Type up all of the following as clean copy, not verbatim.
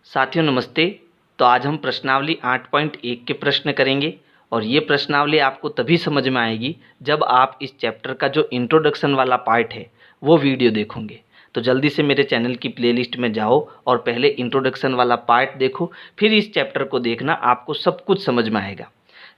साथियों नमस्ते। तो आज हम प्रश्नावली 8.1 के प्रश्न करेंगे और ये प्रश्नावली आपको तभी समझ में आएगी जब आप इस चैप्टर का जो इंट्रोडक्शन वाला पार्ट है वो वीडियो देखोगे। तो जल्दी से मेरे चैनल की प्लेलिस्ट में जाओ और पहले इंट्रोडक्शन वाला पार्ट देखो, फिर इस चैप्टर को देखना, आपको सब कुछ समझ में आएगा।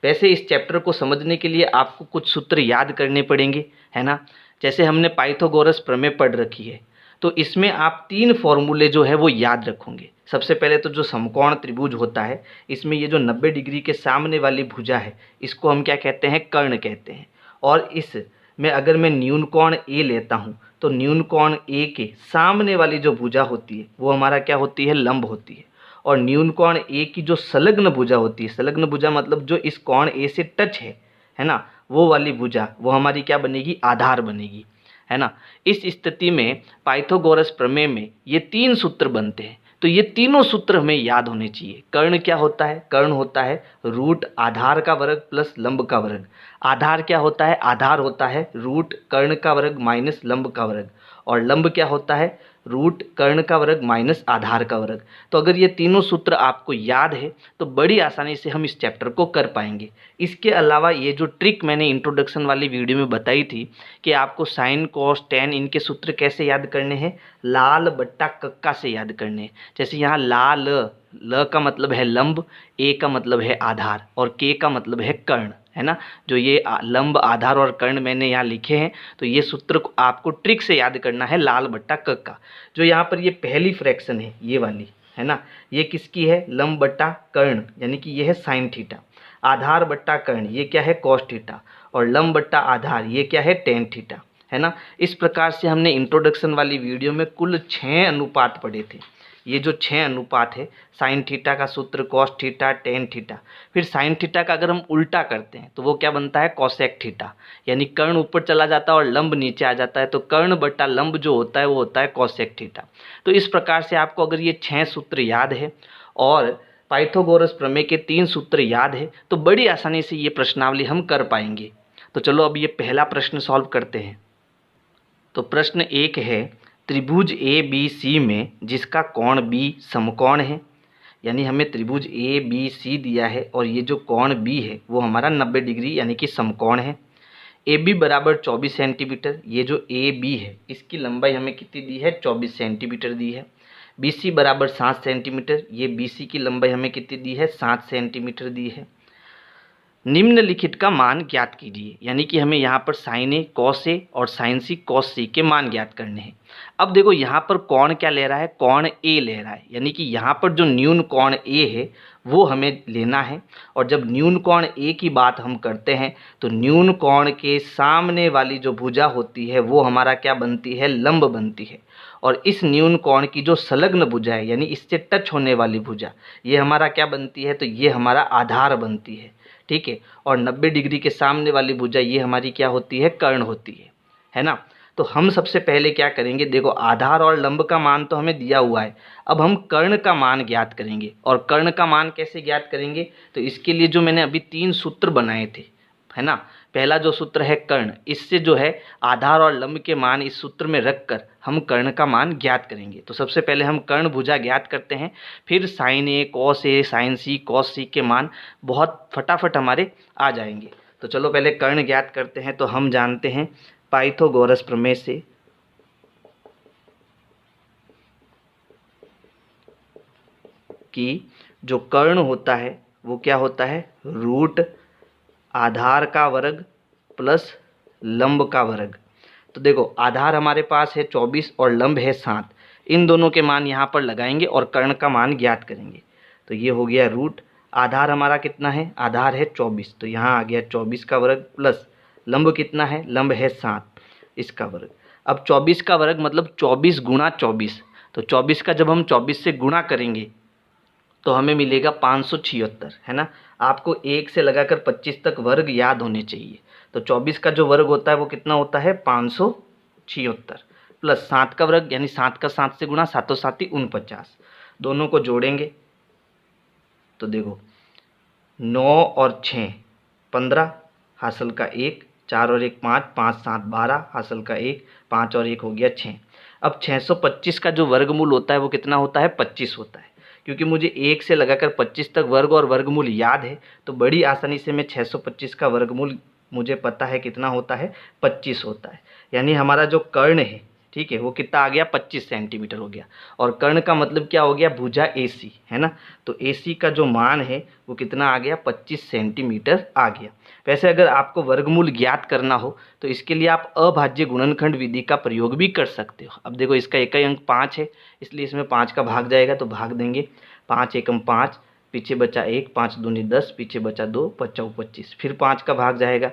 वैसे इस चैप्टर को समझने के लिए आपको कुछ सूत्र याद करने पड़ेंगे, है ना। जैसे हमने पाइथागोरस प्रमेय पढ़ रखी है, तो इसमें आप 3 फॉर्मूले जो है वो याद रखोगे। सबसे पहले तो जो समकोण त्रिभुज होता है, इसमें ये जो 90 डिग्री के सामने वाली भुजा है, इसको हम क्या कहते हैं? कर्ण कहते हैं। और इसमें अगर मैं न्यून कोण ए लेता हूँ, तो न्यून कोण ए के सामने वाली जो भुजा होती है वो हमारा क्या होती है? लंब होती है। और न्यून कोण ए की जो संलग्न भुजा होती है, संलग्न भुजा मतलब जो इस कोण ए से टच है ना, वो वाली भुजा वो हमारी क्या बनेगी? आधार बनेगी, है ना। इस स्थिति में पाइथागोरस प्रमेय में ये 3 सूत्र बनते हैं, तो ये तीनों सूत्र हमें याद होने चाहिए। कर्ण क्या होता है? कर्ण होता है रूट आधार का वर्ग प्लस लंब का वर्ग। आधार क्या होता है? आधार होता है रूट कर्ण का वर्ग माइनस लंब का वर्ग। और लंब क्या होता है? रूट कर्ण का वर्ग माइनस आधार का वर्ग। तो अगर ये तीनों सूत्र आपको याद है तो बड़ी आसानी से हम इस चैप्टर को कर पाएंगे। इसके अलावा ये जो ट्रिक मैंने इंट्रोडक्शन वाली वीडियो में बताई थी कि आपको साइन कॉस टेन इनके सूत्र कैसे याद करने हैं, लाल बट्टा कक्का से याद करने हैं। जैसे यहाँ लाल, ल का मतलब है लंब, ए का मतलब है आधार और के का मतलब है कर्ण, है ना। जो ये लंब, आधार और कर्ण मैंने यहाँ लिखे हैं, तो ये सूत्र को आपको ट्रिक से याद करना है, लाल बट्टा कक्का। जो यहाँ पर ये पहली फ्रैक्शन है ये वाली, है ना, ये किसकी है? लंब बट्टा कर्ण, यानी कि ये है साइन थीटा। आधार बट्टा कर्ण ये क्या है? Cos theta. और लंब बट्टा आधार ये क्या है? टेन थीटा, है ना। इस प्रकार से हमने इंट्रोडक्शन वाली वीडियो में कुल 6 अनुपात पढ़े थे। ये जो 6 अनुपात है, साइन थीटा का सूत्र, कॉस थीटा, टेन थीटा। फिर साइन थीटा का अगर हम उल्टा करते हैं तो वो क्या बनता है? कॉसेक थीटा, यानी कर्ण ऊपर चला जाता है और लंब नीचे आ जाता है, तो कर्ण बट्टा लंब जो होता है वो होता है कॉसेक थीटा। तो इस प्रकार से आपको अगर ये 6 सूत्र याद है और पाइथागोरस प्रमेय के 3 सूत्र याद है तो बड़ी आसानी से ये प्रश्नावली हम कर पाएंगे। तो चलो अब ये पहला प्रश्न सॉल्व करते हैं। तो प्रश्न 1 है, त्रिभुज ए बी सी में जिसका कोण बी समकोण है, यानी हमें त्रिभुज ए बी सी दिया है और ये जो कोण बी है वो हमारा 90 डिग्री यानी कि समकोण है। ए बी बराबर 24 सेंटीमीटर, ये जो ए बी है इसकी लंबाई हमें कितनी दी है? 24 सेंटीमीटर दी है। बी सी बराबर 7 सेंटीमीटर, ये बी सी की लंबाई हमें कितनी दी है? 7 सेंटीमीटर दी है। निम्नलिखित का मान ज्ञात कीजिए, यानी कि हमें यहाँ पर साइन ए कॉस ए और साइन सी कॉस सी के मान ज्ञात करने हैं। अब देखो यहाँ पर कोण क्या ले रहा है? कोण ए ले रहा है, यानी कि यहाँ पर जो न्यून कोण ए है वो हमें लेना है। और जब न्यून कोण ए की बात हम करते हैं तो न्यून कोण के सामने वाली जो भुजा होती है वो हमारा क्या बनती है? लंब बनती है। और इस न्यून कोण की जो संलग्न भुजा है, यानी इससे टच होने वाली भुजा, ये हमारा क्या बनती है? तो ये हमारा आधार बनती है, ठीक है। और 90 डिग्री के सामने वाली भुजा ये हमारी क्या होती है? कर्ण होती है ना। तो हम सबसे पहले क्या करेंगे? देखो आधार और लंब का मान तो हमें दिया हुआ है, अब हम कर्ण का मान ज्ञात करेंगे। और कर्ण का मान कैसे ज्ञात करेंगे? तो इसके लिए जो मैंने अभी 3 सूत्र बनाए थे, है ना। पहला जो सूत्र है कर्ण, इससे जो है आधार और लंब के मान इस सूत्र में रखकर हम कर्ण का मान ज्ञात करेंगे। तो सबसे पहले हम कर्ण भुजा ज्ञात करते हैं, फिर sign A cos A sign C cos सी के मान बहुत फटाफट हमारे आ जाएंगे। तो चलो पहले कर्ण ज्ञात करते हैं। तो हम जानते हैं पाइथागोरस प्रमेय से कि जो कर्ण होता है वो क्या होता है? रूट आधार का वर्ग प्लस लंब का वर्ग। तो देखो आधार हमारे पास है 24 और लंब है 7, इन दोनों के मान यहाँ पर लगाएंगे और कर्ण का मान ज्ञात करेंगे। तो ये हो गया रूट, आधार हमारा कितना है? आधार है 24, तो यहाँ आ गया 24 का वर्ग प्लस लंब कितना है? लंब है 7, इसका वर्ग। अब 24 का वर्ग मतलब 24 गुणा 24, तो 24 का जब हम 24 से गुणा करेंगे तो हमें मिलेगा 576, है ना। आपको 1 से लगाकर 25 तक वर्ग याद होने चाहिए। तो 24 का जो वर्ग होता है वो कितना होता है? 576 प्लस 7 का वर्ग, यानी 7 का 7 से गुणा, 7 7 49, दोनों को जोड़ेंगे तो देखो 9 और 6 15, हासिल का 1, 4 और 1 5, 5 7 12, हासिल का 1, 5 और 1 हो गया 6। अब 625 का जो वर्गमूल होता है वो कितना होता है? 25 होता है, क्योंकि मुझे 1 से लगाकर 25 तक वर्ग और वर्गमूल याद है, तो बड़ी आसानी से मैं 625 का वर्गमूल मुझे पता है कितना होता है, 25 होता है। यानी हमारा जो कर्ण है, ठीक है, वो कितना आ गया, 25 सेंटीमीटर हो गया। और कर्ण का मतलब क्या हो गया, भुजा AC, है ना। तो AC का जो मान है वो कितना आ गया, 25 सेंटीमीटर आ गया। वैसे अगर आपको वर्गमूल ज्ञात करना हो तो इसके लिए आप अभाज्य गुणनखंड विधि का प्रयोग भी कर सकते हो। अब देखो इसका इकाई अंक 5 है, इसलिए इसमें 5 का भाग जाएगा, तो भाग देंगे। 5 एकम 5, पीछे बचा 1, 5 दूनी 10, पीछे बचा 2, 5 25, फिर 5 का भाग जाएगा।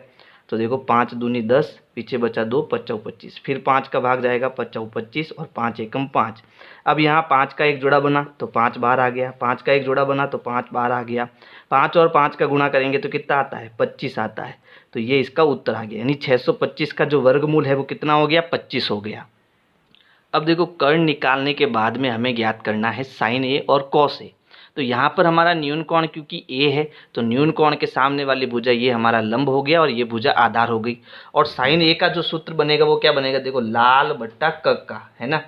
तो देखो 5 दूनी 10, पीछे बचा 2, 5 25, फिर 5 का भाग जाएगा, 5 25 और 5 एकम 5। अब यहाँ 5 का एक जोड़ा बना तो 5 बाहर आ गया, 5 का एक जोड़ा बना तो 5 बाहर आ गया। 5 और 5 का गुणा करेंगे तो कितना आता है, 25 आता है। तो ये इसका उत्तर आ गया, यानी 625 का जो वर्गमूल है वो कितना हो गया, 25 हो गया। अब देखो कर्ण निकालने के बाद में हमें ज्ञात करना है साइन A और कॉस A। तो यहाँ पर हमारा न्यून कोण क्योंकि A है, तो न्यून कोण के सामने वाली भुजा ये हमारा लंब हो गया और ये भुजा आधार हो गई। और साइन A का जो सूत्र बनेगा वो क्या बनेगा, देखो लाल बट्टा क का, है ना।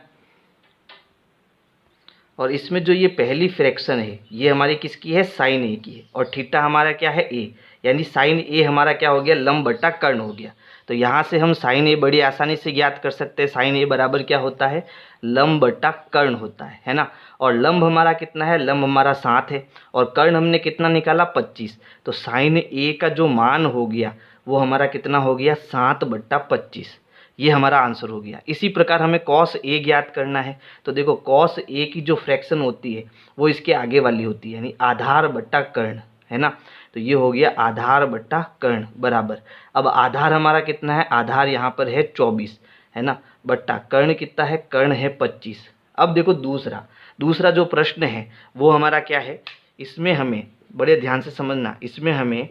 और इसमें जो ये पहली फ्रैक्शन है ये हमारी किसकी है, साइन A की है। और थीटा हमारा क्या है, A, यानी साइन A हमारा क्या हो गया, लंब बट्टा कर्ण हो गया। तो यहाँ से हम साइन A बड़ी आसानी से ज्ञात कर सकते हैं। साइन A बराबर क्या होता है, लंब बट्टा कर्ण होता है ना। और लंब हमारा कितना है, लंब हमारा 7 है और कर्ण हमने कितना निकाला, 25। तो साइन A का जो मान हो गया वो हमारा कितना हो गया, 7/25। ये हमारा आंसर हो गया। इसी प्रकार हमें कॉस A ज्ञात करना है। तो देखो कॉस A की जो फ्रैक्शन होती है वो इसके आगे वाली होती है, यानी आधार बट्टा कर्ण, है ना। तो ये हो गया आधार बट्टा कर्ण बराबर। अब आधार हमारा कितना है, आधार यहाँ पर है 24, है ना, बट्टा कर्ण कितना है, कर्ण है 25। अब देखो दूसरा जो प्रश्न है वो हमारा क्या है, इसमें हमें बड़े ध्यान से समझना, इसमें हमें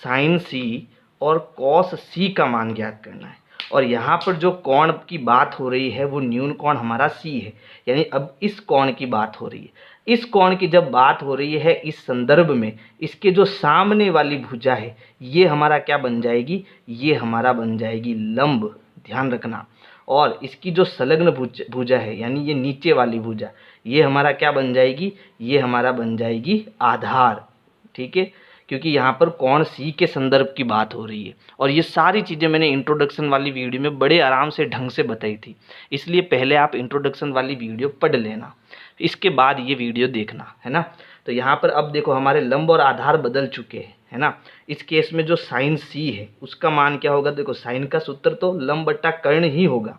साइन C और कॉस C का मान ज्ञात करना है। और यहाँ पर जो कोण की बात हो रही है वो न्यून कोण हमारा C है, यानी अब इस कोण की बात हो रही है। इस कोण की जब बात हो रही है इस संदर्भ में, इसके जो सामने वाली भुजा है ये हमारा क्या बन जाएगी, ये हमारा बन जाएगी लंब, ध्यान रखना। और इसकी जो संलग्न भुजा है यानी ये नीचे वाली भुजा, ये हमारा क्या बन जाएगी, ये हमारा बन जाएगी आधार, ठीक है, क्योंकि यहाँ पर कोण C के संदर्भ की बात हो रही है। और ये सारी चीज़ें मैंने इंट्रोडक्शन वाली वीडियो में बड़े आराम से ढंग से बताई थी, इसलिए पहले आप इंट्रोडक्शन वाली वीडियो पढ़ लेना, इसके बाद ये वीडियो देखना, है ना। तो यहाँ पर अब देखो हमारे लंब और आधार बदल चुके हैं, है ना। इस केस में जो साइन C है उसका मान क्या होगा, देखो साइन का सूत्र तो लंब बट्टा कर्ण ही होगा,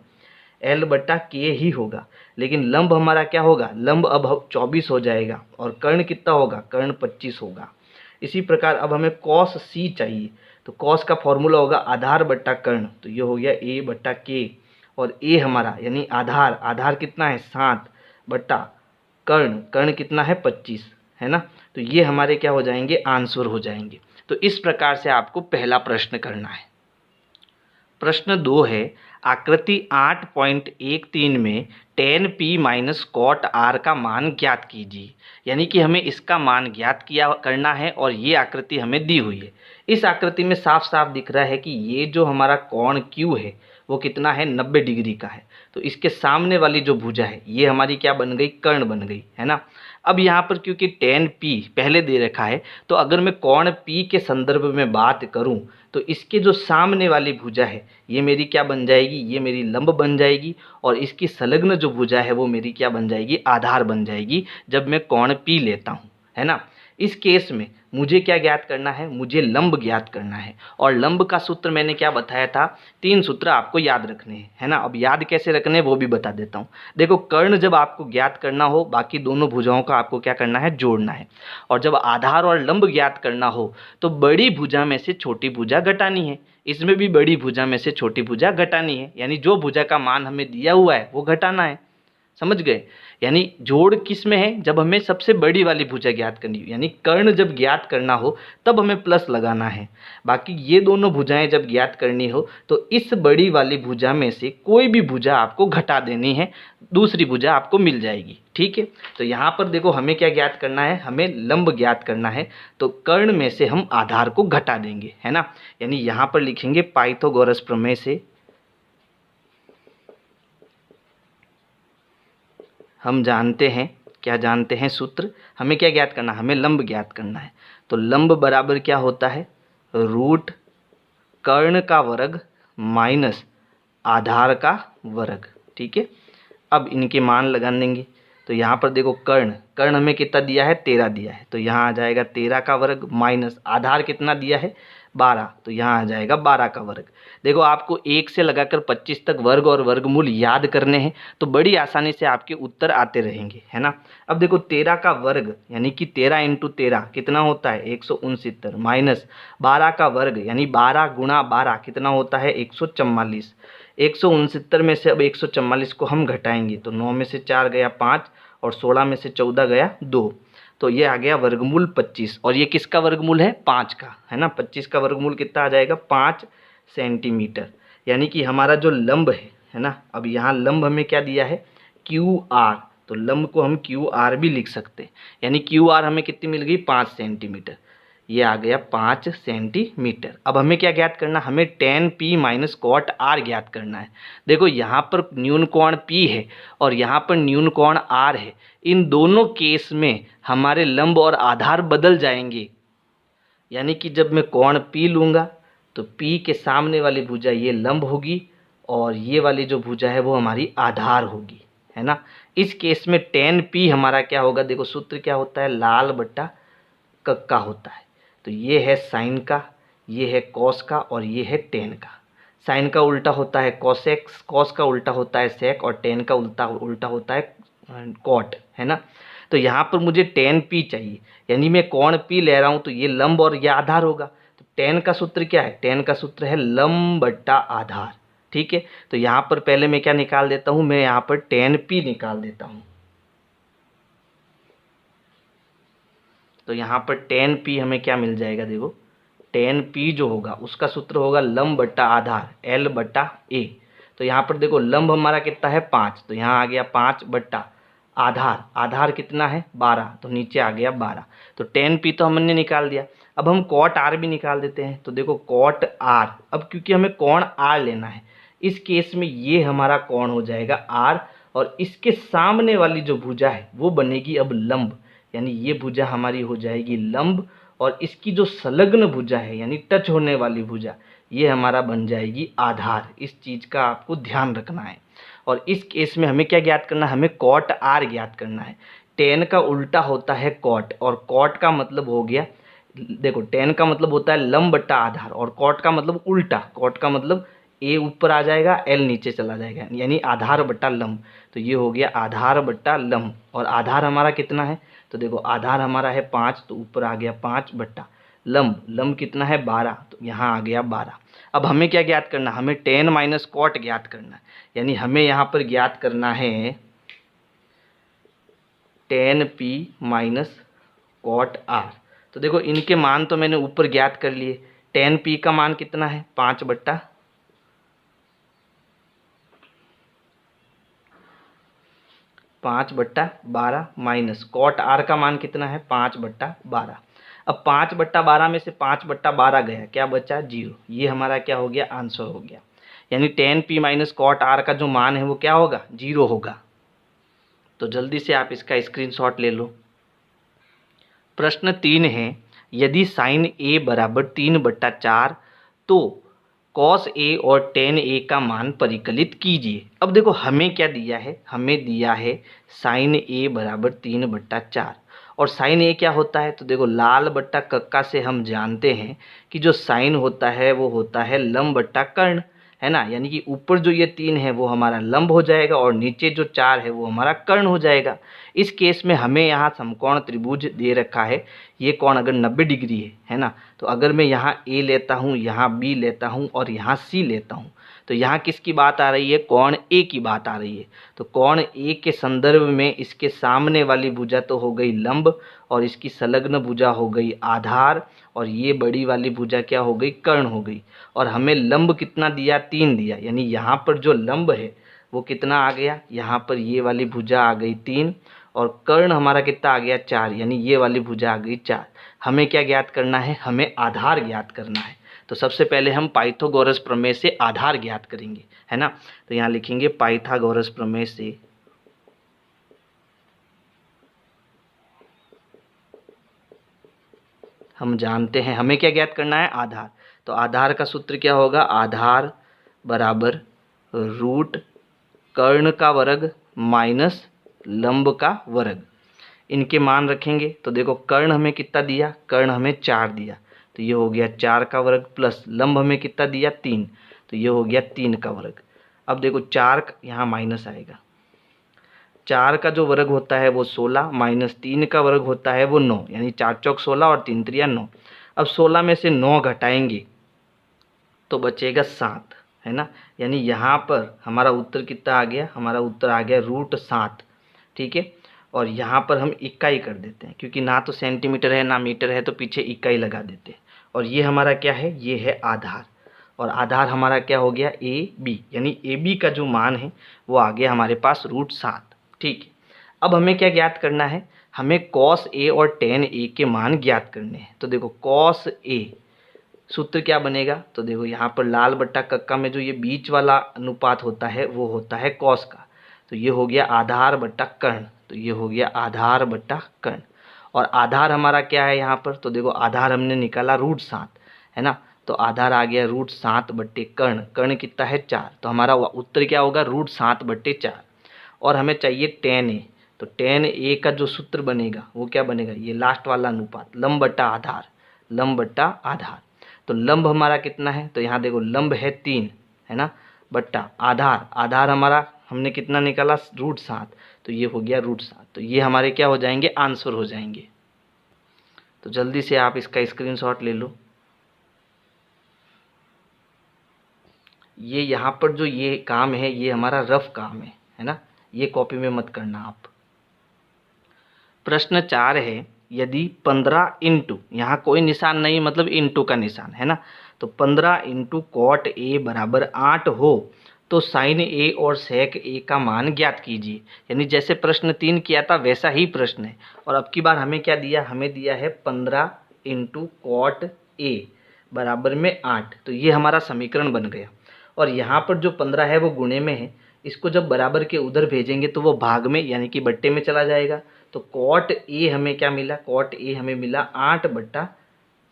L/K ही होगा। लेकिन लंब हमारा क्या होगा, लंब अब 24 हो जाएगा और कर्ण कितना होगा, कर्ण 25 होगा। इसी प्रकार अब हमें कॉस C चाहिए, तो कॉस का फॉर्मूला होगा आधार बट्टा कर्ण, तो ये हो गया A/K। और A हमारा यानी आधार कितना है, 7 बट्टा कर्ण कितना है, 25, है ना। तो ये हमारे क्या हो जाएंगे, आंसर हो जाएंगे। तो इस प्रकार से आपको पहला प्रश्न करना है। प्रश्न 2 है, आकृति 8.13 में tan P minus cot R का मान ज्ञात कीजिए। यानी कि हमें इसका मान ज्ञात करना है और ये आकृति हमें दी हुई है। इस आकृति में साफ साफ दिख रहा है कि ये जो हमारा कोण Q है वो कितना है, 90 डिग्री का है। तो इसके सामने वाली जो भुजा है ये हमारी क्या बन गई, कर्ण बन गई, है ना। अब यहाँ पर क्योंकि tan P पहले दे रखा है, तो अगर मैं कोण P के संदर्भ में बात करूँ तो इसके जो सामने वाली भुजा है ये मेरी क्या बन जाएगी, ये मेरी लंब बन जाएगी। और इसकी संलग्न जो भुजा है वो मेरी क्या बन जाएगी, आधार बन जाएगी, जब मैं कोण P लेता हूँ, है ना। इस केस में मुझे क्या ज्ञात करना है, मुझे लंब ज्ञात करना है। और लंब का सूत्र मैंने क्या बताया था, 3 सूत्र आपको याद रखने हैं, है ना। अब याद कैसे रखने हैं वो भी बता देता हूँ। देखो कर्ण जब आपको ज्ञात करना हो, बाकी दोनों भुजाओं का आपको क्या करना है, जोड़ना है। और जब आधार और लंब ज्ञात करना हो तो बड़ी भुजा में से छोटी भुजा घटानी है। इसमें भी बड़ी भुजा में से छोटी भुजा घटानी है, यानी जो भुजा का मान हमें दिया हुआ है वो घटाना है, समझ गए। यानी जोड़ किस में है, जब हमें सबसे बड़ी वाली भुजा ज्ञात करनी हो, यानी कर्ण जब ज्ञात करना हो तब हमें प्लस लगाना है। बाकी ये दोनों भुजाएं जब ज्ञात करनी हो तो इस बड़ी वाली भुजा में से कोई भी भुजा आपको घटा देनी है, दूसरी भुजा आपको मिल जाएगी, ठीक है। तो यहाँ पर देखो हमें क्या ज्ञात करना है, हमें लंब ज्ञात करना है। तो कर्ण में से हम आधार को घटा देंगे, है ना। यानी यहाँ पर लिखेंगे पाइथागोरस प्रमेय से हम जानते हैं क्या जानते हैं सूत्र? हमें क्या ज्ञात करना है? हमें लंब ज्ञात करना है। तो लंब बराबर क्या होता है? रूट कर्ण का वर्ग माइनस आधार का वर्ग। ठीक है, अब इनके मान लगा देंगे। तो यहाँ पर देखो कर्ण हमें कितना दिया है? 13 दिया है, तो यहाँ आ जाएगा 13 का वर्ग माइनस आधार कितना दिया है? 12, तो यहाँ आ जाएगा 12 का वर्ग। देखो आपको 1 से लगाकर 25 तक वर्ग और वर्गमूल याद करने हैं, तो बड़ी आसानी से आपके उत्तर आते रहेंगे, है ना। अब देखो 13 का वर्ग यानी कि 13 इंटू 13 कितना होता है? 169 माइनस 12 का वर्ग यानी 12 गुणा 12 कितना होता है? 144। 169 में से अब 144 को हम घटाएंगे तो 9 में से 4 गया 5 और 16 में से 14 गया 2, तो ये आ गया वर्गमूल 25। और ये किसका वर्गमूल है? 5 का, है ना। 25 का वर्गमूल कितना आ जाएगा? 5 सेंटीमीटर। यानी कि हमारा जो लंब है ना, अब यहाँ लंब हमें क्या दिया है? QR, तो लंब को हम QR भी लिख सकते हैं। यानी QR हमें कितनी मिल गई? 5 सेंटीमीटर। ये आ गया 5 सेंटीमीटर। अब हमें क्या ज्ञात करना? हमें tan P minus cot R ज्ञात करना है। देखो यहाँ पर न्यून कोण P है और यहाँ पर न्यून कोण R है। इन दोनों केस में हमारे लंब और आधार बदल जाएंगे। यानी कि जब मैं कोण P लूँगा तो P के सामने वाली भुजा ये लंब होगी और ये वाली जो भुजा है वो हमारी आधार होगी, है ना। इस केस में tan P हमारा क्या होगा? देखो सूत्र क्या होता है? लाल बट्टा कक्का होता है। तो ये है साइन का, ये है कॉस का और ये है टेन का। साइन का उल्टा होता है कॉसेक्स, कॉस का उल्टा होता है सेक और टेन का उल्टा होता है कॉट, है ना। तो यहाँ पर मुझे tan P चाहिए, यानी मैं कोण P ले रहा हूँ तो ये लंब और ये आधार होगा। तो tan का सूत्र क्या है? tan का सूत्र है लंब बट्टा आधार। ठीक है, तो यहाँ पर पहले मैं क्या निकाल देता हूँ? मैं यहाँ पर tan P निकाल देता हूँ। तो यहाँ पर tan P हमें क्या मिल जाएगा? देखो tan P जो होगा उसका सूत्र होगा लंब बट्टा आधार L बट्टा A। तो यहाँ पर देखो लंब हमारा कितना है? 5, तो यहाँ आ गया 5 बट्टा आधार कितना है? 12, तो नीचे आ गया 12। तो tan P तो हमने निकाल दिया। अब हम कॉट R भी निकाल देते हैं। तो देखो कॉट R, अब क्योंकि हमें कोण R लेना है, इस केस में ये हमारा कोण हो जाएगा R और इसके सामने वाली जो भुजा है वो बनेगी अब लंब, यानी ये भुजा हमारी हो जाएगी लंब और इसकी जो संलग्न भुजा है यानी टच होने वाली भुजा ये हमारा बन जाएगी आधार। इस चीज़ का आपको ध्यान रखना है। और इस केस में हमें क्या ज्ञात करना है? हमें कॉट R ज्ञात करना है। tan का उल्टा होता है कॉट और कॉट का मतलब हो गया, देखो tan का मतलब होता है लंब बट्टा आधार और कॉट का मतलब उल्टा। कॉट का मतलब A ऊपर आ जाएगा L नीचे चला जाएगा, यानी आधार बट्टा लंब। तो ये हो गया आधार बट्टा लंब और आधार हमारा कितना है? तो देखो आधार हमारा है 5, तो ऊपर आ गया 5 बट्टा लंब कितना है? 12, तो यहाँ आ गया 12। अब हमें क्या ज्ञात करना? हमें tan माइनस कॉट ज्ञात करना है। यानी हमें यहाँ पर ज्ञात करना है tan P minus cot R। तो देखो इनके मान तो मैंने ऊपर ज्ञात कर लिए। tan P का मान कितना है? 5 बट्टा 12 माइनस कॉट R का मान कितना है? 5 बट्टा 12। अब 5 बट्टा 12 में से 5 बट्टा 12 गया, क्या बचा? 0। ये हमारा क्या हो गया? आंसर हो गया। यानी tan P minus cot R का जो मान है वो क्या होगा? 0 होगा। तो जल्दी से आप इसका स्क्रीनशॉट ले लो। प्रश्न 3 है, यदि साइन A बराबर 3/4 तो कॉस A और tan A का मान परिकलित कीजिए। अब देखो हमें क्या दिया है? हमें दिया है साइन A बराबर 3/4 और साइन A क्या होता है? तो देखो लाल बट्टा कक्का से हम जानते हैं कि जो साइन होता है वो होता है लंब बट्टा कर्ण, है ना। यानी कि ऊपर जो ये 3 है वो हमारा लंब हो जाएगा और नीचे जो 4 है वो हमारा कर्ण हो जाएगा। इस केस में हमें यहाँ समकोण त्रिभुज दे रखा है। ये कोण अगर 90 डिग्री है ना, तो अगर मैं यहाँ A लेता हूँ, यहाँ B लेता हूँ और यहाँ C लेता हूँ, तो यहाँ किसकी बात आ रही है? कोण A की बात आ रही है। तो कोण A के संदर्भ में इसके सामने वाली भुजा तो हो गई लंब और इसकी संलग्न भुजा हो गई आधार और ये बड़ी वाली भुजा क्या हो गई? कर्ण हो गई। और हमें लंब कितना दिया? 3 दिया, यानी यहाँ पर जो लंब है वो कितना आ गया? यहाँ पर ये वाली भुजा आ गई 3 और कर्ण हमारा कितना आ गया? 4, यानी ये वाली भुजा आ गई 4। हमें क्या ज्ञात करना है? हमें आधार ज्ञात करना है। तो सबसे पहले हम पाइथागोरस प्रमेय से आधार ज्ञात करेंगे, है ना। तो यहाँ लिखेंगे पाइथागोरस प्रमेय से हम जानते हैं, हमें क्या ज्ञात करना है, आधार। तो आधार का सूत्र क्या होगा, आधार बराबर रूट कर्ण का वर्ग माइनस लंब का वर्ग। इनके मान रखेंगे तो देखो कर्ण हमें कितना दिया, कर्ण हमें 4 दिया, तो ये हो गया 4 का वर्ग, प्लस लंब हमें कितना दिया 3, तो ये हो गया 3 का वर्ग। अब देखो 4 यहाँ माइनस आएगा, 4 का जो वर्ग होता है वो 16 माइनस 3 का वर्ग होता है वो 9, यानी 4 चौक 16 और 3 त्रिया 9। अब 16 में से 9 घटाएंगे तो बचेगा 7, है ना। यानी यहाँ पर हमारा उत्तर कितना आ गया, हमारा उत्तर आ गया रूट 7, ठीक है। और यहाँ पर हम इकाई कर देते हैं, क्योंकि ना तो सेंटीमीटर है ना मीटर है, तो पीछे इकाई लगा देते हैं। और ये हमारा क्या है, ये है आधार। और आधार हमारा क्या हो गया, ए बी, यानी ए बी का जो मान है वो आ गया हमारे पास रूट 7, ठीक है। अब हमें क्या ज्ञात करना है, हमें कॉस ए और टेन ए के मान ज्ञात करने हैं। तो देखो कॉस ए सूत्र क्या बनेगा, तो देखो यहाँ पर लाल बट्टा कक्का में जो ये बीच वाला अनुपात होता है वो होता है कॉस का, तो ये हो गया आधार बट्टा कर्ण, तो ये हो गया आधार बट्टा कर्ण। और आधार हमारा क्या है यहाँ पर, तो देखो आधार हमने निकाला रूट 7, है ना, तो आधार आ गया रूट 7 बट्टे कर्ण, कर्ण कितना है 4, तो हमारा उत्तर क्या होगा रूट 7 बट्टे 4। और हमें चाहिए टेन ए, तो टेन ए का जो सूत्र बनेगा वो क्या बनेगा, ये लास्ट वाला अनुपात लंब बट्टा आधार, लंब बट्टा आधार। तो लंब हमारा कितना है, तो यहाँ देखो लंब है 3, है ना, बट्टा आधार, आधार हमारा हमने कितना निकाला रूट 7, तो ये हो गया रूट 7। तो ये हमारे क्या हो जाएंगे, आंसर हो जाएंगे। तो जल्दी से आप इसका स्क्रीनशॉट ले लो। ये यहाँ पर जो ये काम है ये हमारा रफ काम है ना, ये कॉपी में मत करना आप। प्रश्न 4 है, यदि 15 इंटू, यहाँ कोई निशान नहीं मतलब इंटू का निशान है ना, तो 15 इंटू कॉट ए बराबर 8 हो तो साइन ए और सेक ए का मान ज्ञात कीजिए। यानी जैसे प्रश्न 3 किया था वैसा ही प्रश्न है। और अब की बार हमें क्या दिया, हमें दिया है 15 इंटू कॉट ए बराबर में 8, तो ये हमारा समीकरण बन गया। और यहाँ पर जो 15 है वो गुणे में है, इसको जब बराबर के उधर भेजेंगे तो वो भाग में यानी कि बट्टे में चला जाएगा। तो कॉट ए हमें क्या मिला, कॉट ए हमें मिला 8 बट्टा